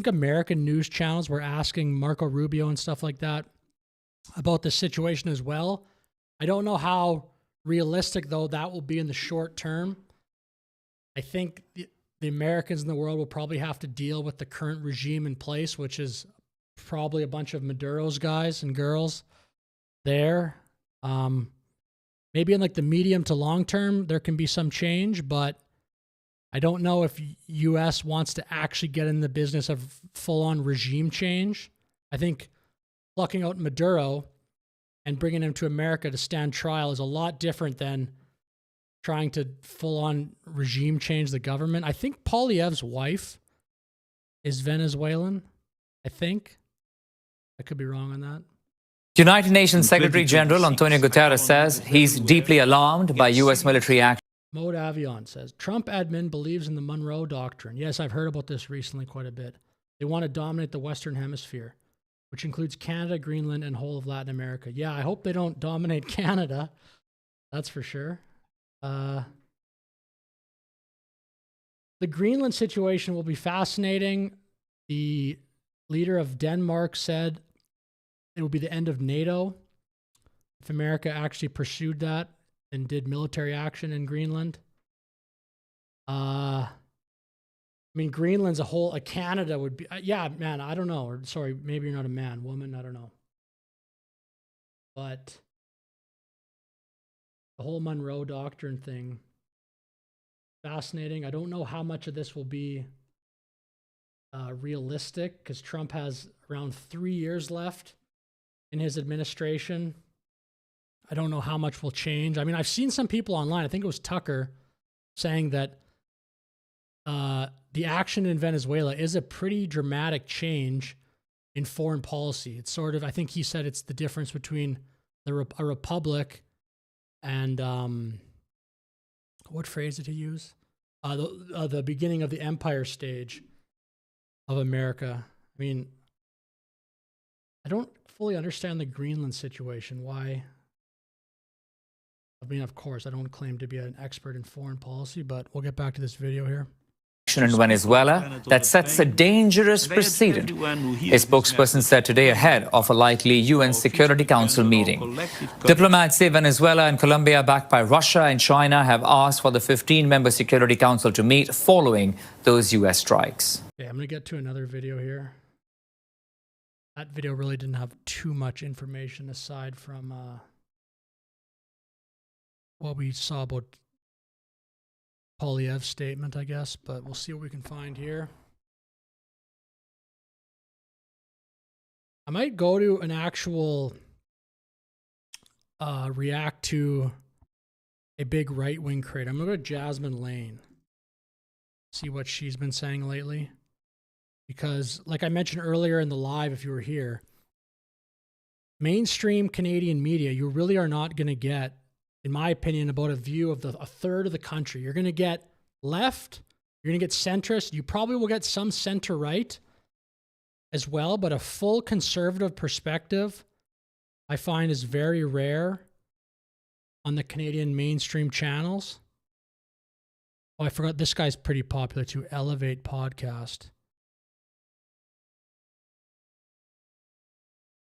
American news channels were asking Marco Rubio and stuff like that about the situation as well. I don't know how realistic, though, that will be in the short term. I think the Americans in the world will probably have to deal with the current regime in place, which is probably a bunch of Maduro's guys and girls there. Maybe in like the medium to long term, there can be some change, but I don't know if U.S. wants to actually get in the business of full-on regime change. I think plucking out Maduro and bringing him to America to stand trial is a lot different than trying to full-on regime change the government. I think Poilievre's wife is Venezuelan, I think. I could be wrong on that. United Nations Secretary General Antonio Guterres says he's deeply alarmed by U.S. military action. Mode Avion says, Trump admin believes in the Monroe Doctrine. Yes, I've heard about this recently quite a bit. They want to dominate the Western Hemisphere, which includes Canada, Greenland, and whole of Latin America. Yeah, I hope they don't dominate Canada. That's for sure. The Greenland situation will be fascinating. The leader of Denmark said it will be the end of NATO if America actually pursued that and did military action in Greenland. I mean, Greenland's a Canada would be, yeah, man, I don't know. Or, sorry, maybe you're not a man, woman, I don't know. But the whole Monroe Doctrine thing, fascinating. I don't know how much of this will be realistic because Trump has around 3 years left in his administration. I don't know how much will change. I mean, I've seen some people online, I think it was Tucker, saying that the action in Venezuela is a pretty dramatic change in foreign policy. It's sort of, I think he said it's the difference between a republic and what phrase did he use? The beginning of the empire stage of America. I mean, I don't fully understand the Greenland situation. Why? I mean, of course, I don't claim to be an expert in foreign policy, but we'll get back to this video here. In Venezuela that sets a dangerous precedent, a spokesperson said today ahead of a likely UN Security Council meeting. Diplomats say Venezuela and Colombia, backed by Russia and China, have asked for the 15-member Security Council to meet following those US strikes. Okay, I'm going to get to another video here. That video really didn't have too much information aside from what we saw about Poilievre's statement, I guess, but we'll see what we can find here. I might go to an actual react to a big right-wing creator. I'm going to go to Jasmine Lane, see what she's been saying lately. Because, like I mentioned earlier in the live, if you were here, mainstream Canadian media, you really are not going to get, in my opinion, about a view of a third of the country. You're going to get left, you're going to get centrist, you probably will get some center-right as well, but a full conservative perspective I find is very rare on the Canadian mainstream channels. Oh, I forgot, this guy's pretty popular too, Elevate Podcast.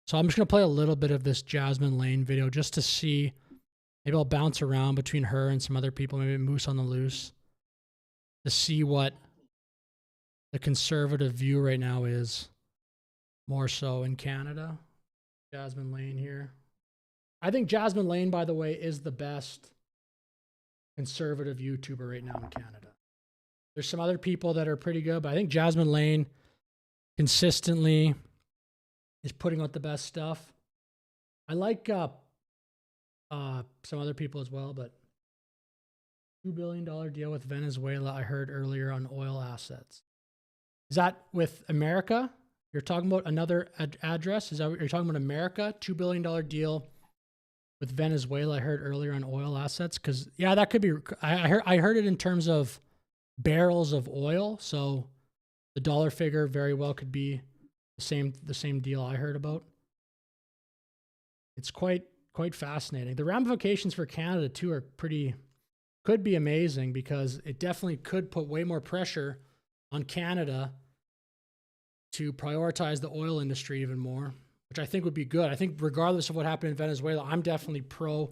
So I'm just going to play a little bit of this Jasmine Lane video just to see. Maybe I'll bounce around between her and some other people, maybe Moose on the Loose, to see what the conservative view right now is, more so in Canada. Jasmine Lane here. I think Jasmine Lane, by the way, is the best conservative YouTuber right now in Canada. There's some other people that are pretty good, but I think Jasmine Lane consistently is putting out the best stuff. I like some other people as well, but $2 billion deal with Venezuela, I heard earlier, on oil assets. Is that with America? You're talking about another address? Is that what you're talking about? America? $2 billion deal with Venezuela, I heard earlier, on oil assets? Because, yeah, that could be. I heard it in terms of barrels of oil. So the dollar figure very well could be the same deal I heard about. It's quite fascinating. The ramifications for Canada too are could be amazing, because it definitely could put way more pressure on Canada to prioritize the oil industry even more, which I think would be good. I think regardless of what happened in Venezuela, I'm definitely pro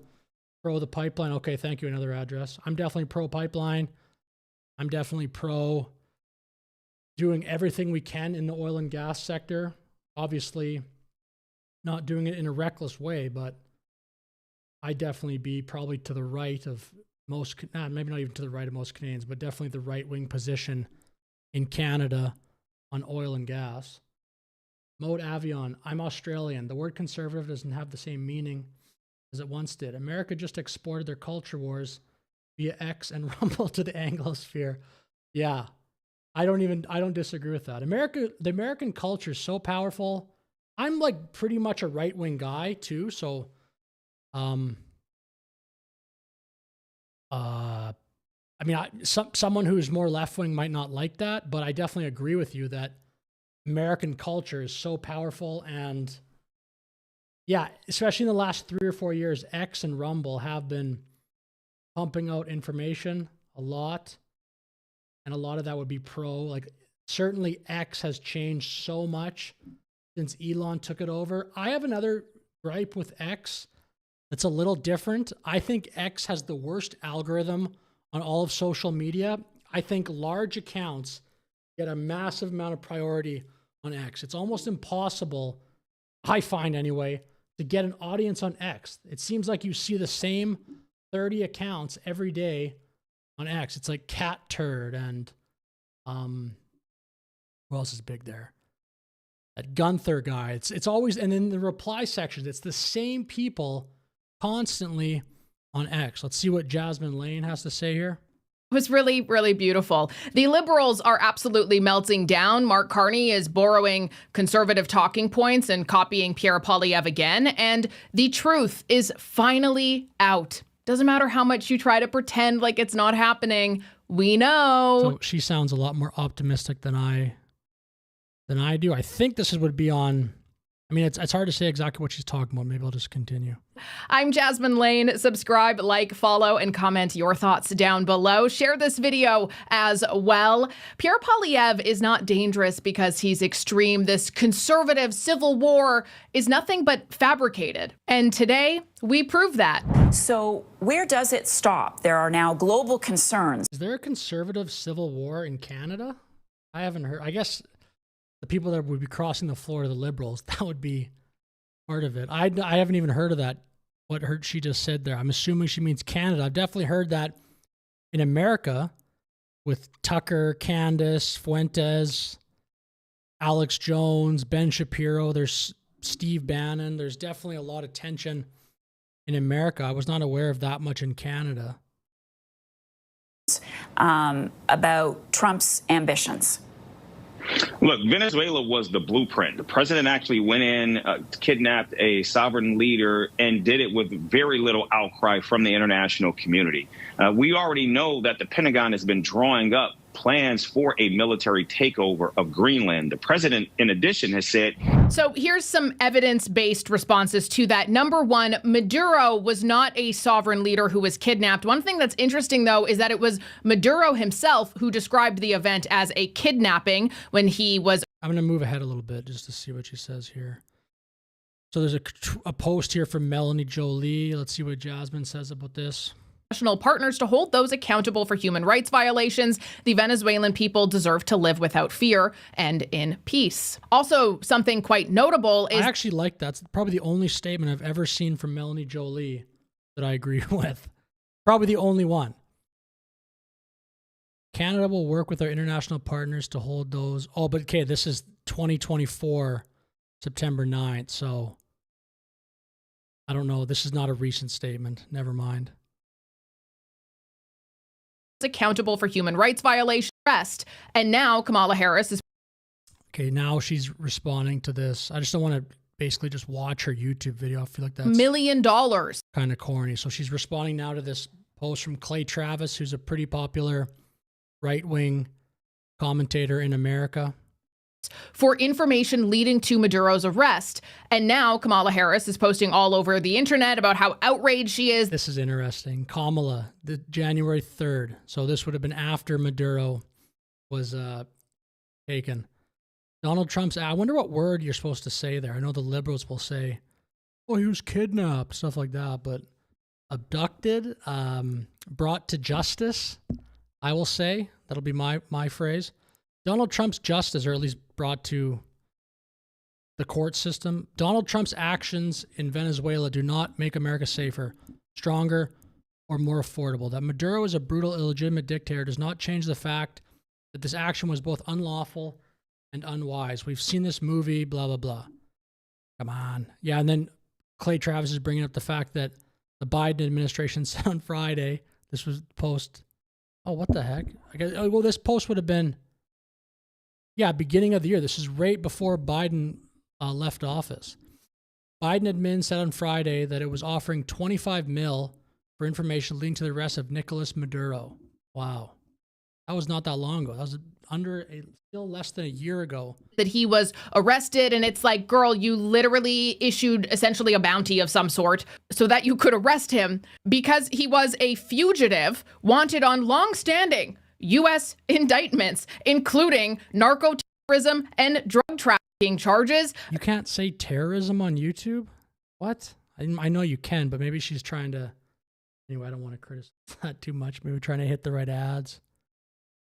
the pipeline. Okay, thank you. Another address. I'm definitely pro pipeline. I'm definitely pro doing everything we can in the oil and gas sector. Obviously, not doing it in a reckless way, but I'd definitely be probably to the right of most, maybe not even to the right of most Canadians, but definitely the right-wing position in Canada on oil and gas. Mode Avion, I'm Australian. The word conservative doesn't have the same meaning as it once did. America just exported their culture wars via X and Rumble to the Anglosphere. Yeah, I don't disagree with that. The American culture is so powerful. I'm like pretty much a right-wing guy too, so I mean, someone who's more left-wing might not like that, but I definitely agree with you that American culture is so powerful. And yeah, especially in the last 3 or 4 years, X and Rumble have been pumping out information a lot. And a lot of that would be pro. Like, certainly X has changed so much since Elon took it over. I have another gripe with X that's a little different. I think X has the worst algorithm on all of social media. I think large accounts get a massive amount of priority on X. It's almost impossible, I find anyway, to get an audience on X. It seems like you see the same 30 accounts every day on X. It's like cat turd and who else is big there? That Gunther guy. It's always, and in the reply sections, it's the same people constantly on X. Let's see what Jasmine Lane has to say here. It was really, really beautiful. The Liberals are absolutely melting down. Mark Carney is borrowing conservative talking points and copying Pierre Poilievre again. And the truth is finally out. Doesn't matter how much you try to pretend like it's not happening. We know. So she sounds a lot more optimistic than I do. I think this would be on. I mean, it's hard to say exactly what she's talking about. Maybe I'll just continue. I'm Jasmine Lane. Subscribe, like, follow, and comment your thoughts down below. Share this video as well. Pierre Poilievre is not dangerous because he's extreme. This conservative civil war is nothing but fabricated. And today, we prove that. So where does it stop? There are now global concerns. Is there a conservative civil war in Canada? I haven't heard. I guess the people that would be crossing the floor are the Liberals. That would be part of it. I haven't even heard of that, what she just said there. I'm assuming she means Canada. I've definitely heard that in America with Tucker, Candace, Fuentes, Alex Jones, Ben Shapiro. There's Steve Bannon. There's definitely a lot of tension in America. I was not aware of that much in Canada. About Trump's ambitions. Look, Venezuela was the blueprint. The president actually went in, kidnapped a sovereign leader, and did it with very little outcry from the international community. We already know that the Pentagon has been drawing up plans for a military takeover of Greenland. The president, in addition, has said. So here's some evidence-based responses to that. Number one, Maduro was not a sovereign leader who was kidnapped. One thing that's interesting, though, is that it was Maduro himself who described the event as a kidnapping when he was. I'm going to move ahead a little bit just to see what she says here. So there's a post here from Melanie Jolie. Let's see what Jasmine says about this. National partners to hold those accountable for human rights violations. The Venezuelan people deserve to live without fear and in peace. Also, something quite notable is. I actually like that. It's probably the only statement I've ever seen from Melanie Jolie that I agree with. Probably the only one. Canada will work with our international partners to hold those. Oh, but okay, this is 2024, September 9th. So I don't know. This is not a recent statement. Never mind. Accountable for human rights violations. And now Kamala Harris is. Okay, now she's responding to this. I just don't want to basically just watch her YouTube video. I feel like that's $1 million. Kind of corny. So she's responding now to this post from Clay Travis, who's a pretty popular right-wing commentator in America. For information leading to Maduro's arrest. And now Kamala Harris is posting all over the internet about how outraged she is. This is interesting. Kamala, the January 3rd. So this would have been after Maduro was taken. Donald Trump's, I wonder what word you're supposed to say there. I know the Liberals will say, oh, he was kidnapped, stuff like that. But abducted, brought to justice, I will say. That'll be my phrase. Donald Trump's justice, or at least brought to the court system. Donald Trump's actions in Venezuela do not make America safer, stronger, or more affordable. That Maduro is a brutal, illegitimate dictator does not change the fact that this action was both unlawful and unwise. We've seen this movie, blah, blah, blah. Come on. Yeah, and then Clay Travis is bringing up the fact that the Biden administration said on Friday, this was post. Oh, what the heck? I guess, well, this post would have been, yeah, beginning of the year. This is right before Biden left office. Biden admin said on Friday that it was offering $25 million for information leading to the arrest of Nicolas Maduro. Wow. That was not that long ago. That was still less than a year ago. That he was arrested, and it's like, girl, you literally issued essentially a bounty of some sort so that you could arrest him because he was a fugitive wanted on long-standing U.S. indictments, including narco-terrorism and drug trafficking charges. You can't say terrorism on YouTube? What? I know you can, but maybe she's trying to. Anyway, I don't want to criticize that too much. Maybe trying to hit the right ads.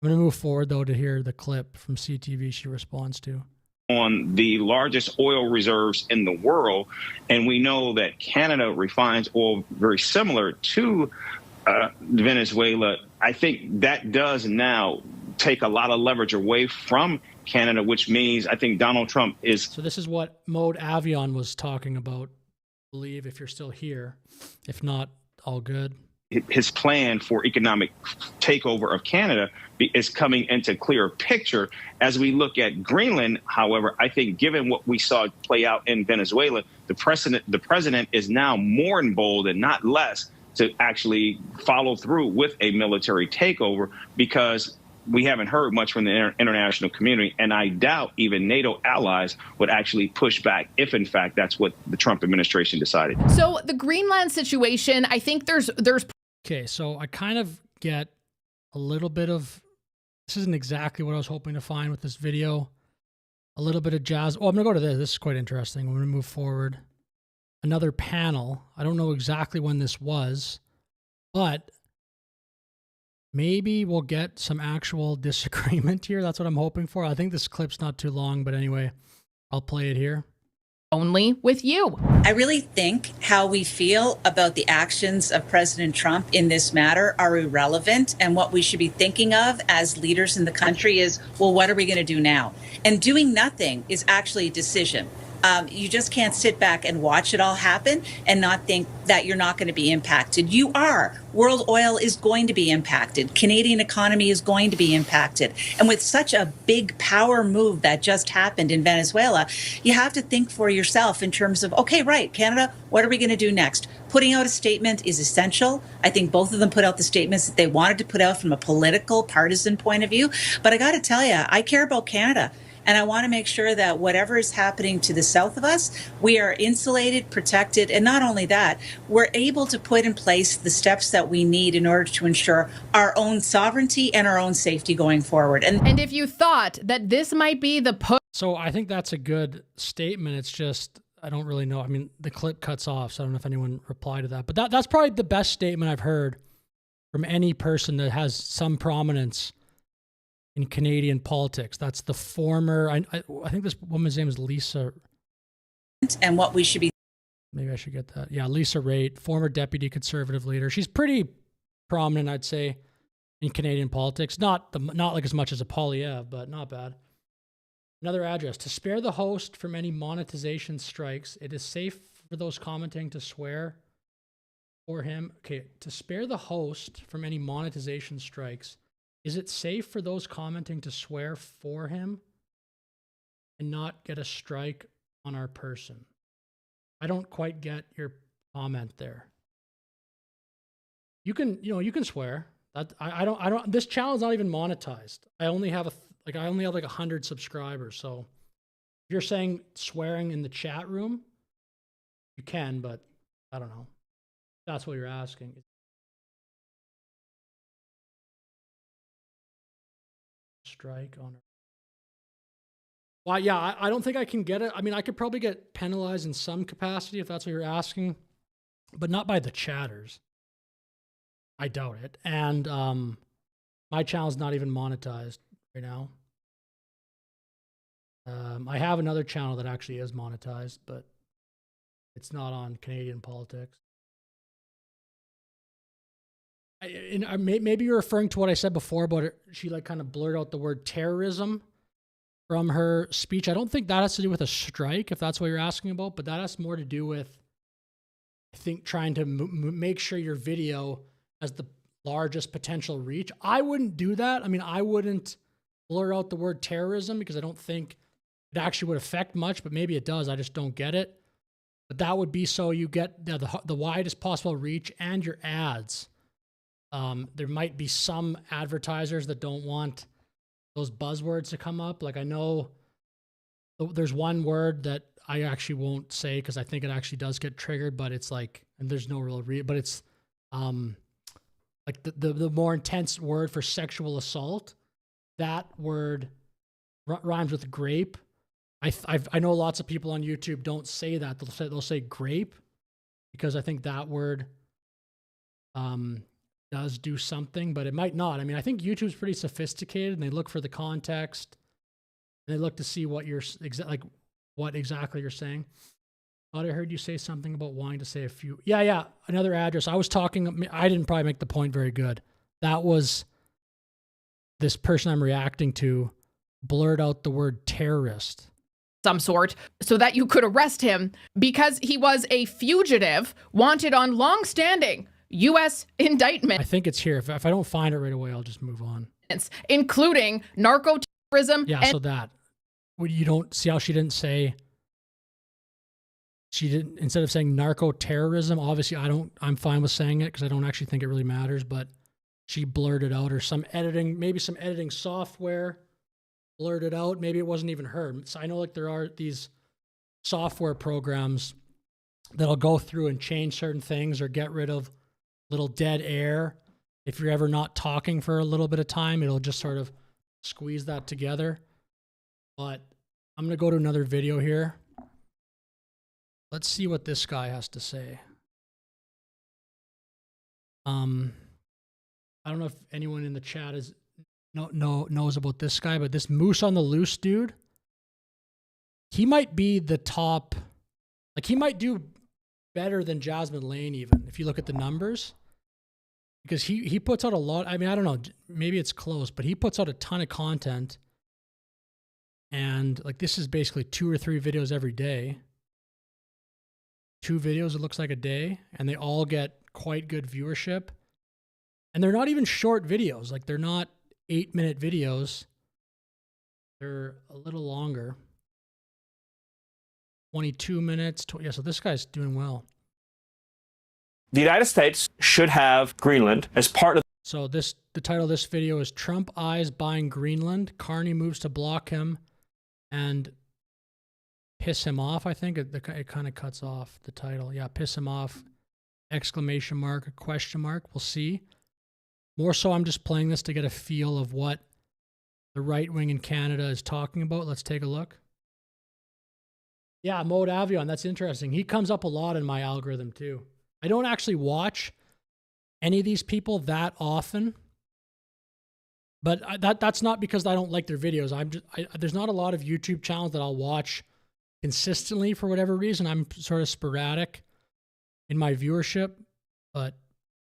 I'm going to move forward, though, to hear the clip from CTV she responds to. On the largest oil reserves in the world, and we know that Canada refines oil very similar to Venezuela, I think that does now take a lot of leverage away from Canada, which means I think Donald Trump is. So this is what Mode Avion was talking about, I believe, if you're still here. If not, all good. His plan for economic takeover of Canada is coming into clearer picture. As we look at Greenland, however, I think given what we saw play out in Venezuela, the president is now more bold and not less to actually follow through with a military takeover, because we haven't heard much from the international community, and I doubt even NATO allies would actually push back if, in fact, that's what the Trump administration decided. So the Greenland situation, I think there's. Okay, so I kind of get a little bit of, this isn't exactly what I was hoping to find with this video. A little bit of jazz. Oh, I'm going to go to this. This is quite interesting. I'm going to move forward. Another panel. I don't know exactly when this was, but maybe we'll get some actual disagreement here. That's what I'm hoping for. I think this clip's not too long, but anyway, I'll play it here. Only with you. I really think how we feel about the actions of President Trump in this matter are irrelevant. And what we should be thinking of as leaders in the country is, well, what are we going to do now? And doing nothing is actually a decision. You just can't sit back and watch it all happen and not think that you're not going to be impacted. You are. World oil is going to be impacted. Canadian economy is going to be impacted. And with such a big power move that just happened in Venezuela, you have to think for yourself in terms of, okay, right, Canada, what are we going to do next? Putting out a statement is essential. I think both of them put out the statements that they wanted to put out from a political, partisan point of view. But I got to tell you, I care about Canada. And I want to make sure that whatever is happening to the south of us, we are insulated, protected, and not only that, we're able to put in place the steps that we need in order to ensure our own sovereignty and our own safety going forward. And if you thought that this might be the push. So I think that's a good statement. It's just, I don't really know. I mean, the clip cuts off, so I don't know if anyone replied to that. But that's probably the best statement I've heard from any person that has some prominence in Canadian politics. That's the former, I think this woman's name is Lisa. And what we should be. Maybe I should get that. Yeah, Lisa Raitt, former deputy conservative leader. She's pretty prominent, I'd say, in Canadian politics. Not like as much as a Poilievre, but not bad. Another address. To spare the host from any monetization strikes, it is safe for those commenting to swear for him. Okay, to spare the host from any monetization strikes, is it safe for those commenting to swear for him and not get a strike on our person? I don't quite get your comment there. You can swear. That I don't. This channel is not even monetized. I only have like 100 subscribers. So if you're saying swearing in the chat room, you can, but I don't know. That's what you're asking. Strike on her. Well, yeah, I don't think I can get it. I mean, I could probably get penalized in some capacity if that's what you're asking, but not by the chatters. I doubt it. And my channel's not even monetized right now. I have another channel that actually is monetized, but it's not on Canadian politics. Maybe you're referring to what I said before about she like kind of blurred out the word terrorism from her speech. I don't think that has to do with a strike, if that's what you're asking about, but that has more to do with, I think, trying to make sure your video has the largest potential reach. I wouldn't do that. I mean, I wouldn't blur out the word terrorism because I don't think it actually would affect much, but maybe it does. I just don't get it. But that would be so you get the widest possible reach and your ads. There might be some advertisers that don't want those buzzwords to come up. Like I know there's one word that I actually won't say because I think it actually does get triggered, but it's like, and there's no real but it's like the more intense word for sexual assault. That word rhymes with grape. I know lots of people on YouTube don't say that. They'll say grape because I think that word does do something, but it might not. I mean, I think YouTube's pretty sophisticated and they look for the context and they look to see what you're what exactly you're saying. Thought I heard you say something about wanting to say a few. Yeah. Another address. I was talking. I didn't probably make the point very good. That was this person I'm reacting to blurred out the word terrorist. Some sort, so that you could arrest him because he was a fugitive wanted on long-standing U.S. indictment. I think it's here. If I don't find it right away, I'll just move on. Including narco-terrorism. Yeah, so that. You don't see how she didn't say... She didn't, instead of saying narco-terrorism, obviously I'm fine with saying it because I don't actually think it really matters, but she blurted out, or maybe some editing software blurted out. Maybe it wasn't even her. So I know like there are these software programs that'll go through and change certain things or get rid of little dead air. If you're ever not talking for a little bit of time, it'll just sort of squeeze that together. But I'm going to go to another video here. Let's see what this guy has to say. I don't know if anyone in the chat knows about this guy, but this Moose on the Loose dude, he might be the top. Like, he might do better than Jasmine Lane, even if you look at the numbers, because he puts out a lot. I mean, I don't know, maybe it's close, but he puts out a ton of content, and like this is basically 2 or 3 videos every day. 2 videos, it looks like, a day, and they all get quite good viewership. And they're not even short videos. Like, they're not 8-minute videos. They're a little longer. 22 minutes. Yeah, so this guy's doing well. The United States should have Greenland as part of... So the title of this video is Trump Eyes Buying Greenland. Carney moves to block him and piss him off, I think. It kind of cuts off the title. Yeah, piss him off, exclamation mark, a question mark. We'll see. More so, I'm just playing this to get a feel of what the right wing in Canada is talking about. Let's take a look. Yeah, Maud Avion, that's interesting. He comes up a lot in my algorithm too. I don't actually watch any of these people that often, but that's not because I don't like their videos. There's not a lot of YouTube channels that I'll watch consistently for whatever reason. I'm sort of sporadic in my viewership. But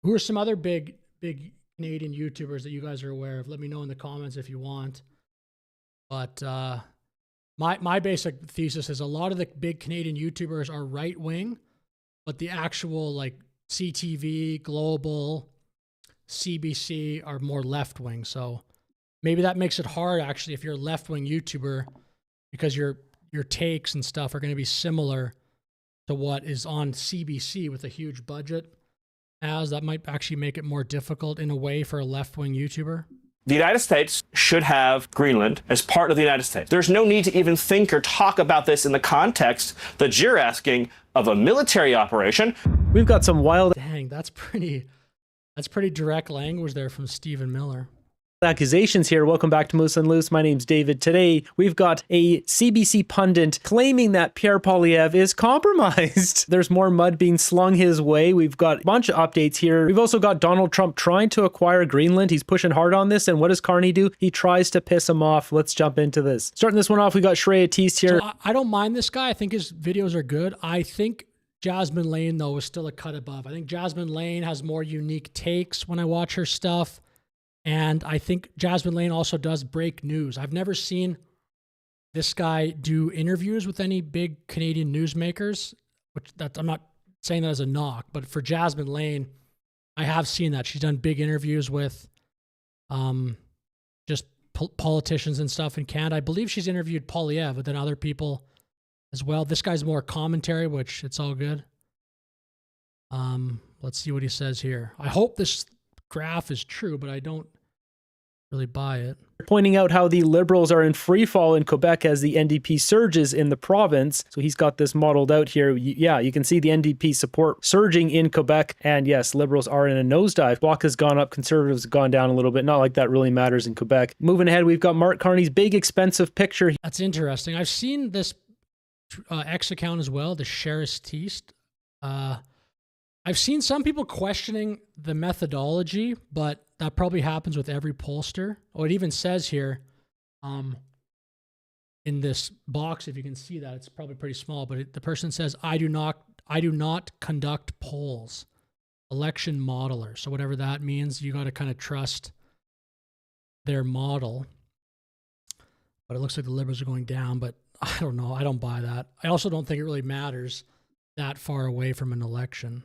who are some other big Canadian YouTubers that you guys are aware of? Let me know in the comments if you want. But my basic thesis is a lot of the big Canadian YouTubers are right wing, but the actual like CTV, Global, CBC are more left wing. So maybe that makes it hard actually if you're a left wing YouTuber, because your takes and stuff are going to be similar to what is on CBC with a huge budget. As that might actually make it more difficult in a way for a left-wing YouTuber. The United States should have Greenland as part of the United States. There's no need to even think or talk about this in the context that you're asking of a military operation. We've got some wild... Dang, that's pretty direct language there from Stephen Miller. Accusations here. Welcome back to Moose and Loose. My name's David. Today, we've got a CBC pundit claiming that Pierre Poilievre is compromised. There's more mud being slung his way. We've got a bunch of updates here. We've also got Donald Trump trying to acquire Greenland. He's pushing hard on this. And what does Carney do? He tries to piss him off. Let's jump into this. Starting this one off, we got Shreya Teest here. So I don't mind this guy. I think his videos are good. I think Jasmine Lane, though, is still a cut above. I think Jasmine Lane has more unique takes when I watch her stuff. And I think Jasmine Lane also does break news. I've never seen this guy do interviews with any big Canadian newsmakers, I'm not saying that as a knock, but for Jasmine Lane, I have seen that. She's done big interviews with just politicians and stuff in Canada. I believe she's interviewed Poilievre, but then other people as well. This guy's more commentary, which it's all good. Let's see what he says here. I hope this graph is true, but I don't really buy it. Pointing out how the Liberals are in free fall in Quebec as the NDP surges in the province. So he's got this modeled out here. Yeah, you can see the NDP support surging in Quebec. And yes, Liberals are in a nosedive. Bloc has gone up, Conservatives have gone down a little bit. Not like that really matters in Quebec. Moving ahead, we've got Mark Carney's big expensive picture. That's interesting. I've seen this X account as well, the Shreya Teest. I've seen some people questioning the methodology, but that probably happens with every pollster. Oh, it even says here, in this box, if you can see that, it's probably pretty small, but the person says, I do not conduct polls, election modeler. So whatever that means, you got to kind of trust their model. But it looks like the Liberals are going down, but I don't know. I don't buy that. I also don't think it really matters that far away from an election.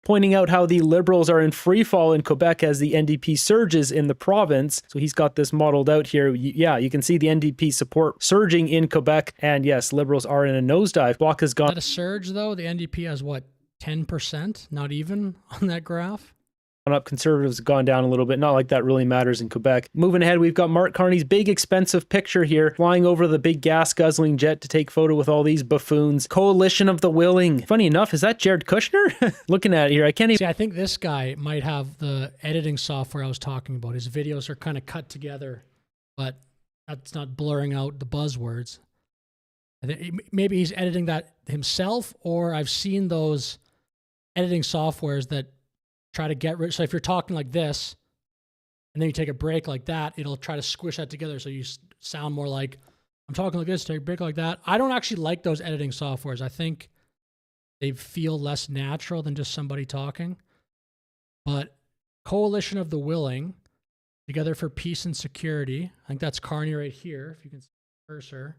Pointing out how the Liberals are in free fall in Quebec as the NDP surges in the province. So he's got this modeled out here. Yeah, you can see the NDP support surging in Quebec. And yes, Liberals are in a nosedive. Bloc has gone. Is that a surge, though? The NDP has what, 10%? Not even on that graph? Up. Conservatives have gone down a little bit. Not like that really matters in Quebec. Moving ahead, we've got Mark Carney's big expensive picture here, flying over the big gas guzzling jet to take photo with all these buffoons. Coalition of the Willing. Funny enough, is that Jared Kushner? Looking at it here, I can't even. See, I think this guy might have the editing software I was talking about. His videos are kind of cut together, but that's not blurring out the buzzwords. I think maybe he's editing that himself, or I've seen those editing softwares that try to get rid. So if you're talking like this, and then you take a break like that, it'll try to squish that together so you sound more like I'm talking like this, take a break like that. I don't actually like those editing softwares. I think they feel less natural than just somebody talking. But Coalition of the Willing, Together for Peace and Security. I think that's Carney right here, if you can see the cursor.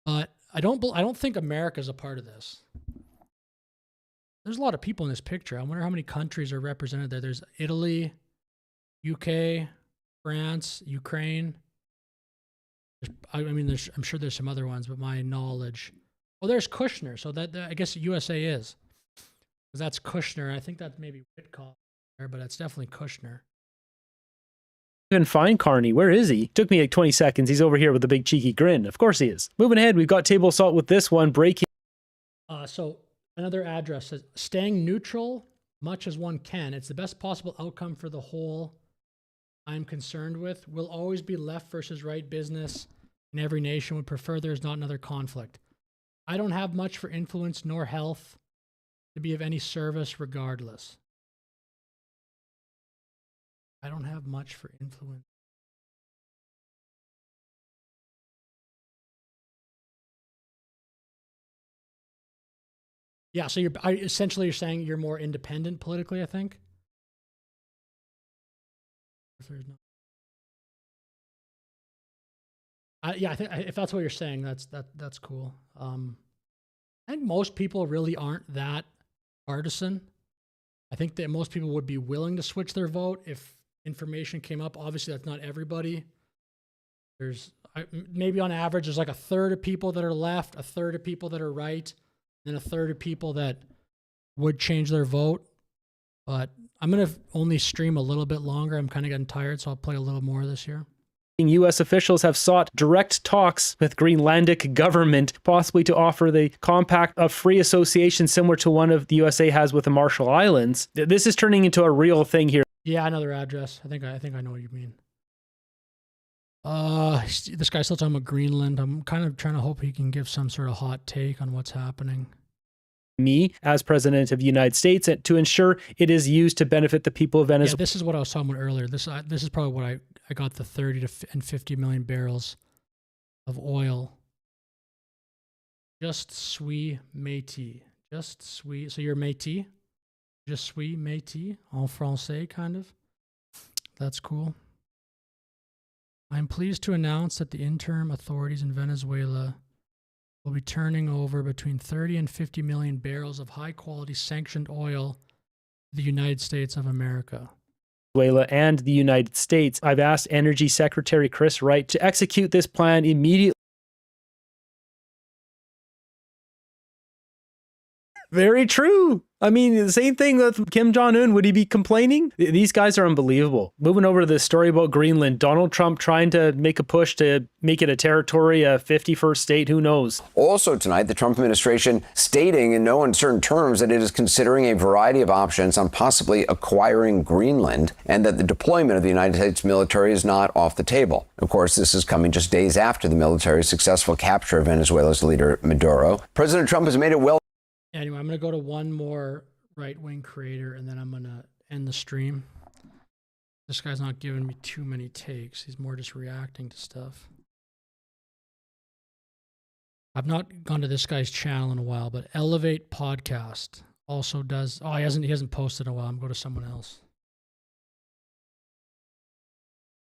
But I don't think America's a part of this. There's a lot of people in this picture. I wonder how many countries are represented there. There's Italy, UK, France, Ukraine. I'm sure there's some other ones, but my knowledge. Well, there's Kushner. So that I guess USA is. Because that's Kushner. I think that's maybe Witkoff there, but that's definitely Kushner. Even find Carney. Where is he? Took me like 20 seconds. He's over here with a big cheeky grin. Of course he is. Moving ahead, we've got table salt with this one. Breaking. So another address says, staying neutral much as one can. It's the best possible outcome for the whole I'm concerned with. Will always be left versus right business, and every nation would prefer there's not another conflict. I don't have much for influence nor health to be of any service regardless. I don't have much for influence. Yeah, so essentially you're saying you're more independent politically, I think. If there's no, yeah, I think if that's what you're saying, that's cool. I think most people really aren't that partisan. I think that most people would be willing to switch their vote if information came up. Obviously, that's not everybody. There's maybe on average, there's like a third of people that are left, a third of people that are right, and a third of people that would change their vote. But I'm going to only stream a little bit longer. I'm kind of getting tired, so I'll play a little more this year. U.S. officials have sought direct talks with Greenlandic government, possibly to offer the compact of free association similar to one of the USA has with the Marshall Islands. This is turning into a real thing here. Yeah, another address. I think I know what you mean. This guy's still talking about Greenland. I'm kind of trying to hope he can give some sort of hot take on what's happening. Me as president of the United States to ensure it is used to benefit the people of Venezuela. Yeah, this is what I was talking about earlier. This is probably what I got the 30 and 50 million barrels of oil. Just suis Métis. Just suis. So you're Métis? Just suis Métis? En français, kind of. That's cool. I'm pleased to announce that the interim authorities in Venezuela will be turning over between 30 and 50 million barrels of high-quality sanctioned oil to the United States of America. Venezuela and the United States. I've asked Energy Secretary Chris Wright to execute this plan immediately. Very true. I mean, the same thing with Kim Jong-un. Would he be complaining? These guys are unbelievable. Moving over to the story about Greenland. Donald Trump trying to make a push to make it a territory, a 51st state. Who knows? Also tonight, the Trump administration stating in no uncertain terms that it is considering a variety of options on possibly acquiring Greenland and that the deployment of the United States military is not off the table. Of course, this is coming just days after the military's successful capture of Venezuela's leader, Maduro. President Trump has made it well. Anyway, I'm going to go to one more right-wing creator, and then I'm going to end the stream. This guy's not giving me too many takes. He's more just reacting to stuff. I've not gone to this guy's channel in a while, but Elevate Podcast also does. Oh, he hasn't posted in a while. I'm going to someone else.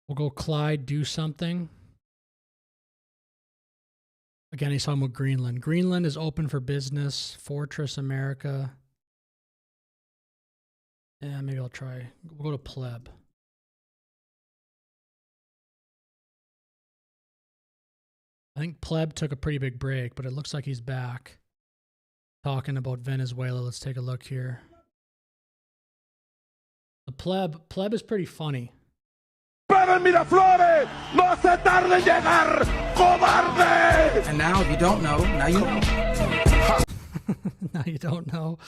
We'll go Clyde Do Something. Again, he's talking about Greenland. Greenland is open for business. Fortress America. Yeah, maybe I'll try. We'll go to Pleb. I think Pleb took a pretty big break, but it looks like he's back. Talking about Venezuela. Let's take a look here. The Pleb is pretty funny. And now, if you don't know, now you know. Now you don't know.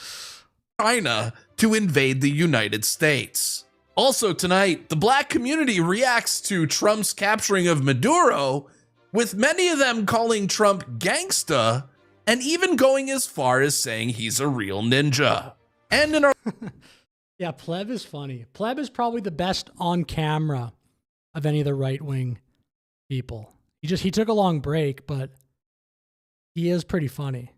China to invade the United States. Also tonight, the black community reacts to Trump's capturing of Maduro, with many of them calling Trump gangsta and even going as far as saying he's a real ninja. And in our Yeah, Pleb is funny. Pleb is probably the best on camera of any of the right-wing people. He took a long break, but he is pretty funny.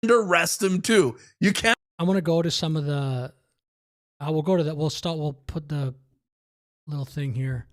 Arrest him too. You can't. I want to go to some of the. We'll go to that. We'll put the little thing here.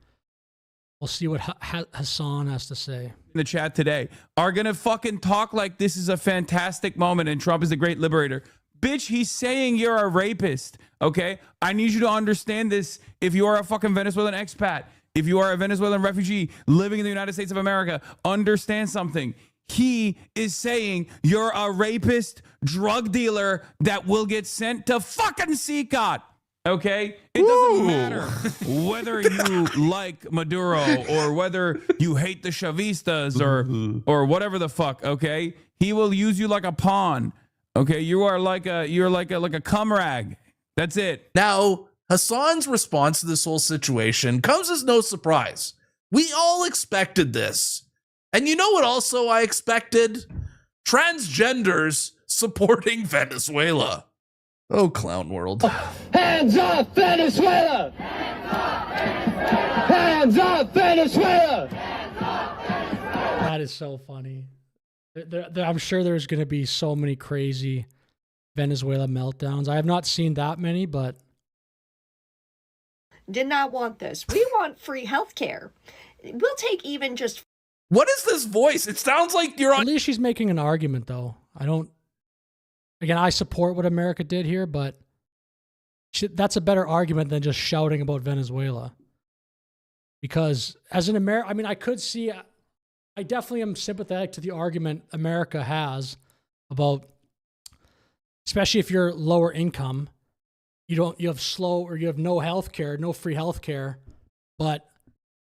We'll see what Hassan has to say. In the chat today are going to fucking talk like this is a fantastic moment and Trump is the great liberator. Bitch, he's saying you're a rapist, okay? I need you to understand this. If you are a fucking Venezuelan expat, if you are a Venezuelan refugee living in the United States of America, understand something. He is saying you're a rapist, drug dealer that will get sent to fucking CICOT. Okay? It doesn't matter whether you like Maduro or whether you hate the Chavistas or whatever the fuck, okay? He will use you like a pawn. Okay, you're like a cum rag. That's it. Now, Hassan's response to this whole situation comes as no surprise. We all expected this. And you know what also I expected? Transgenders supporting Venezuela. Oh, clown world. Hands off Venezuela! Hands off Venezuela! That is so funny. I'm sure there's going to be so many crazy Venezuela meltdowns. I have not seen that many, but... Did not want this. We want free healthcare. We'll take even just... What is this voice? It sounds like you're on... At least she's making an argument, though. Again, I support what America did here, but that's a better argument than just shouting about Venezuela. Because as an American... I mean, I could see... I definitely am sympathetic to the argument America has about, especially if you're lower income, you have no health care, no free health care, but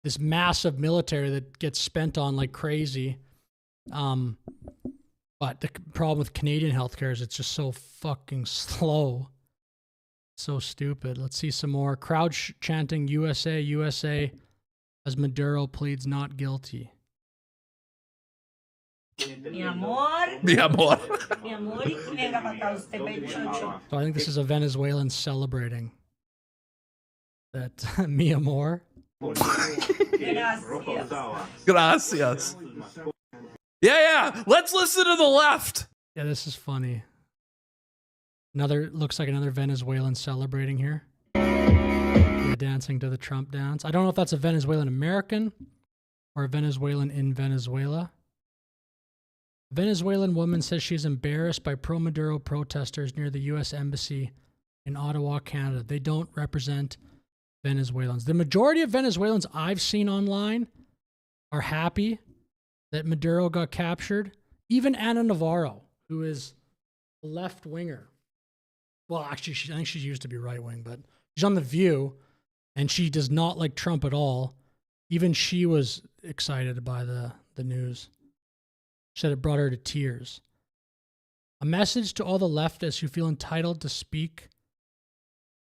this massive military that gets spent on like crazy. But the problem with Canadian healthcare is it's just so fucking slow. So stupid. Let's see some more. Crowd chanting USA, USA as Maduro pleads not guilty. Mi amor. Mi amor. Mi amor, y venga para acá usted, pechocho. So I think this is a Venezuelan celebrating that mi amor. Gracias. Yeah. Let's listen to the left. Yeah, this is funny. Looks like another Venezuelan celebrating here. Yeah, dancing to the Trump dance. I don't know if that's a Venezuelan American or a Venezuelan in Venezuela. A Venezuelan woman says she's embarrassed by pro-Maduro protesters near the U.S. Embassy in Ottawa, Canada. They don't represent Venezuelans. The majority of Venezuelans I've seen online are happy that Maduro got captured. Even Ana Navarro, who is a left-winger. Well, actually, I think she used to be right-wing, but she's on The View, and she does not like Trump at all. Even she was excited by the news. Said it brought her to tears. A message to all the leftists who feel entitled to speak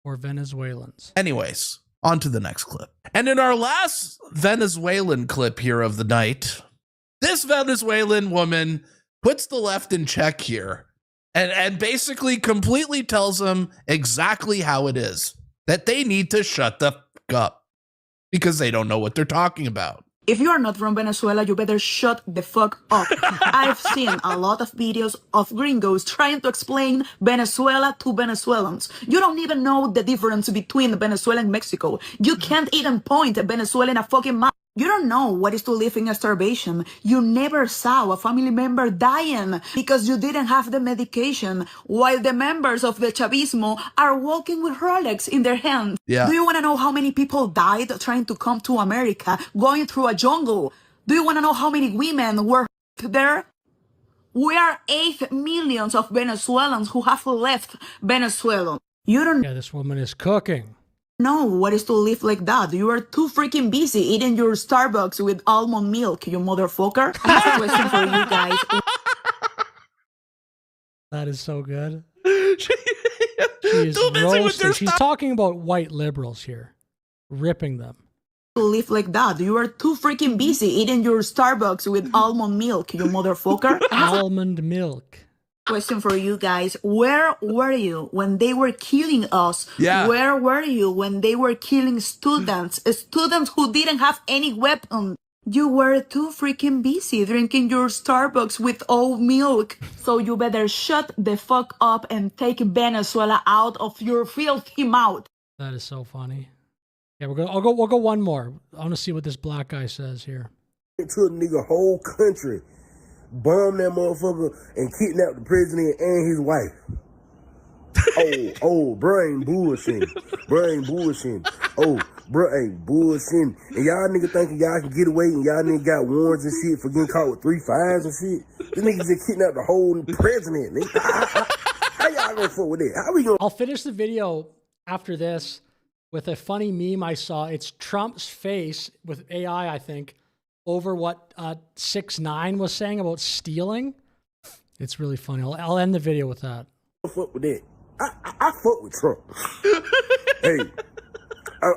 for Venezuelans. Anyways, on to the next clip. And in our last Venezuelan clip here of the night, this Venezuelan woman puts the left in check here and basically completely tells them exactly how it is, that they need to shut the fuck up because they don't know what they're talking about. If you are not from Venezuela, you better shut the fuck up. I've seen a lot of videos of gringos trying to explain Venezuela to Venezuelans. You don't even know the difference between Venezuela and Mexico. You can't even point Venezuela in a fucking map. You don't know what is to live in starvation. You never saw a family member dying because you didn't have the medication, while the members of the Chavismo are walking with Rolex in their hands. Yeah. Do you want to know how many people died trying to come to America, going through a jungle? Do you want to know how many women were there? We are 8 million of Venezuelans who have left Venezuela. You don't Yeah, this woman is cooking. know what is to live like that. You are too freaking busy eating your Starbucks with almond milk, you motherfucker. I have a question for you guys. That is so good. She is roasting. She's talking about white liberals here, ripping them. To live like that. You are too freaking busy eating your Starbucks with almond milk, you motherfucker. Almond milk. Question for you guys. Where were you when they were killing us? Yeah. Where were you when they were killing students? Students who didn't have any weapon. You were too freaking busy drinking your Starbucks with oat milk. So you better shut the fuck up and take Venezuela out of your filthy mouth. That is so funny. Yeah, we'll go one more. I want to see what this black guy says here. To a nigga whole country, bomb that motherfucker and kidnap the president and his wife. Bro ain't bullshitting. Bro ain't bullshitting. And y'all nigga thinking y'all can get away and y'all nigga got warrants and shit for getting caught with 3 fines and shit. This nigga just kidnapped the whole president. Nigga. How y'all gonna fuck with that? How we gonna? I'll finish the video after this with a funny meme I saw. It's Trump's face with AI, I think, over what 6ix9ine was saying about stealing. It's really funny. I'll end the video with that. Fuck with that. I fuck with Trump. Hey,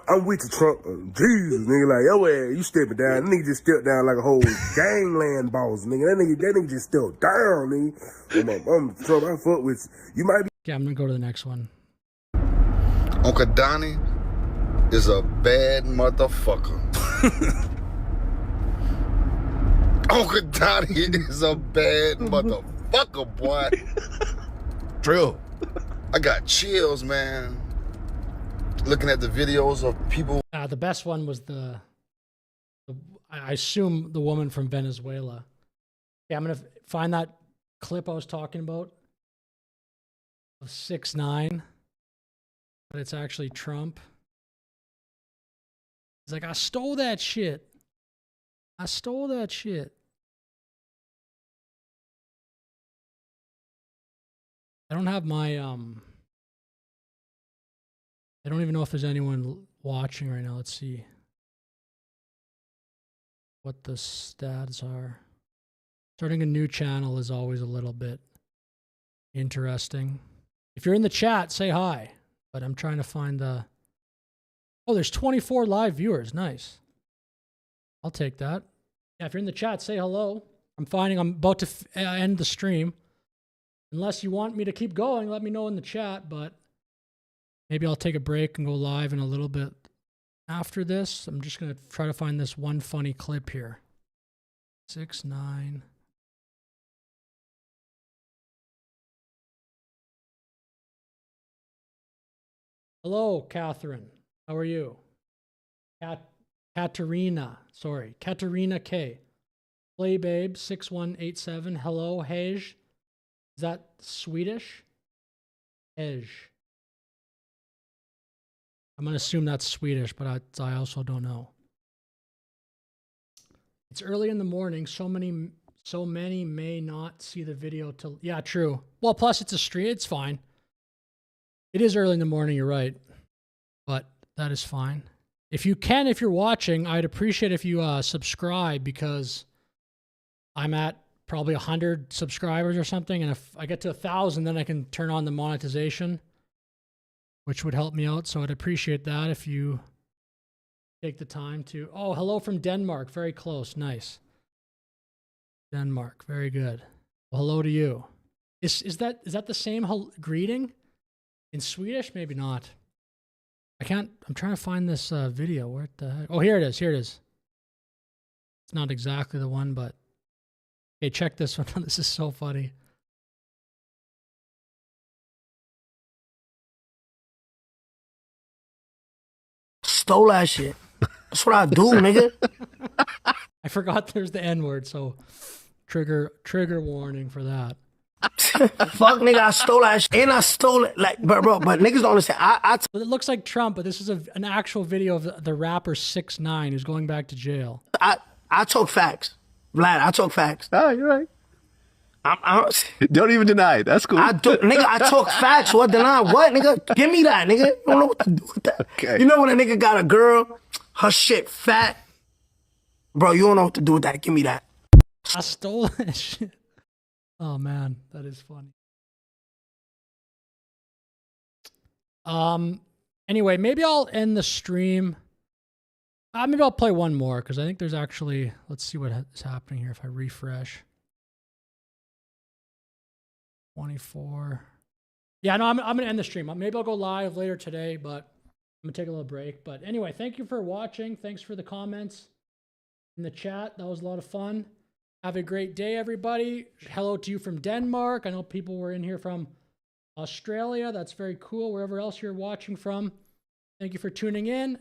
I'm with you, Trump. Jesus, nigga, like, yo, you stepping down. That nigga just stepped down like a whole gangland boss, nigga. That nigga just stepped down, nigga. I'm Trump. I fuck with you. You might be. Okay, I'm gonna go to the next one. Uncle Donnie is a bad motherfucker. Uncle Donnie is a bad motherfucker, boy. True. I got chills, man. Looking at the videos of people. The best one was I assume the woman from Venezuela. Yeah, I'm gonna find that clip I was talking about of 6ix9ine, but it's actually Trump. He's like, I stole that shit. I stole that shit. I don't have my, I don't even know if there's anyone watching right now. Let's see what the stats are. Starting a new channel is always a little bit interesting. If you're in the chat, say hi. But I'm trying to find the... Oh, there's 24 live viewers. Nice. I'll take that. Yeah, if you're in the chat, say hello. I'm about to end the stream. Unless you want me to keep going, let me know in the chat, but maybe I'll take a break and go live in a little bit after this. I'm just going to try to find this one funny clip here. 6ix9ine. Hello, Catherine. How are you? Katerina. Sorry. Katerina K. Playbabe 6187. Hello, Hej. Is that Swedish? Hej. I'm going to assume that's Swedish, but I also don't know. It's early in the morning. So many may not see the video till... Yeah, true. Well, plus it's a stream. It's fine. It is early in the morning, you're right. But that is fine. If you're watching, I'd appreciate if you subscribe, because I'm at probably 100 subscribers or something. And if I get to 1,000, then I can turn on the monetization, which would help me out. So I'd appreciate that if you take the time to... Oh, hello from Denmark. Very close. Nice. Denmark. Very good. Well, hello to you. Is that the same greeting in Swedish? Maybe not. I'm trying to find this video. Where the heck? Oh, here it is. Here it is. It's not exactly the one, but hey, check this one. This is so funny. Stole that shit. That's what I do, nigga. I forgot there's the N word, so trigger warning for that. Fuck, nigga, I stole that shit. And I stole it. Like, but niggas don't understand. But it looks like Trump, but this is an actual video of the rapper 6ix9ine who's going back to jail. I talk facts. Vlad, I talk facts. Oh, you're right. I don't even deny it. That's cool. Nigga, I talk facts. What deny? What, nigga? Give me that, nigga. You don't know what to do with that. Okay. You know when a nigga got a girl, her shit fat? Bro, you don't know what to do with that. Give me that. I stole that shit. Oh, man. That is funny. Anyway, maybe I'll end the stream. Maybe I'll play one more because I think there's actually... Let's see what is happening here if I refresh. 24. Yeah, no, I'm going to end the stream. Maybe I'll go live later today, but I'm going to take a little break. But anyway, thank you for watching. Thanks for the comments in the chat. That was a lot of fun. Have a great day, everybody. Hello to you from Denmark. I know people were in here from Australia. That's very cool. Wherever else you're watching from. Thank you for tuning in.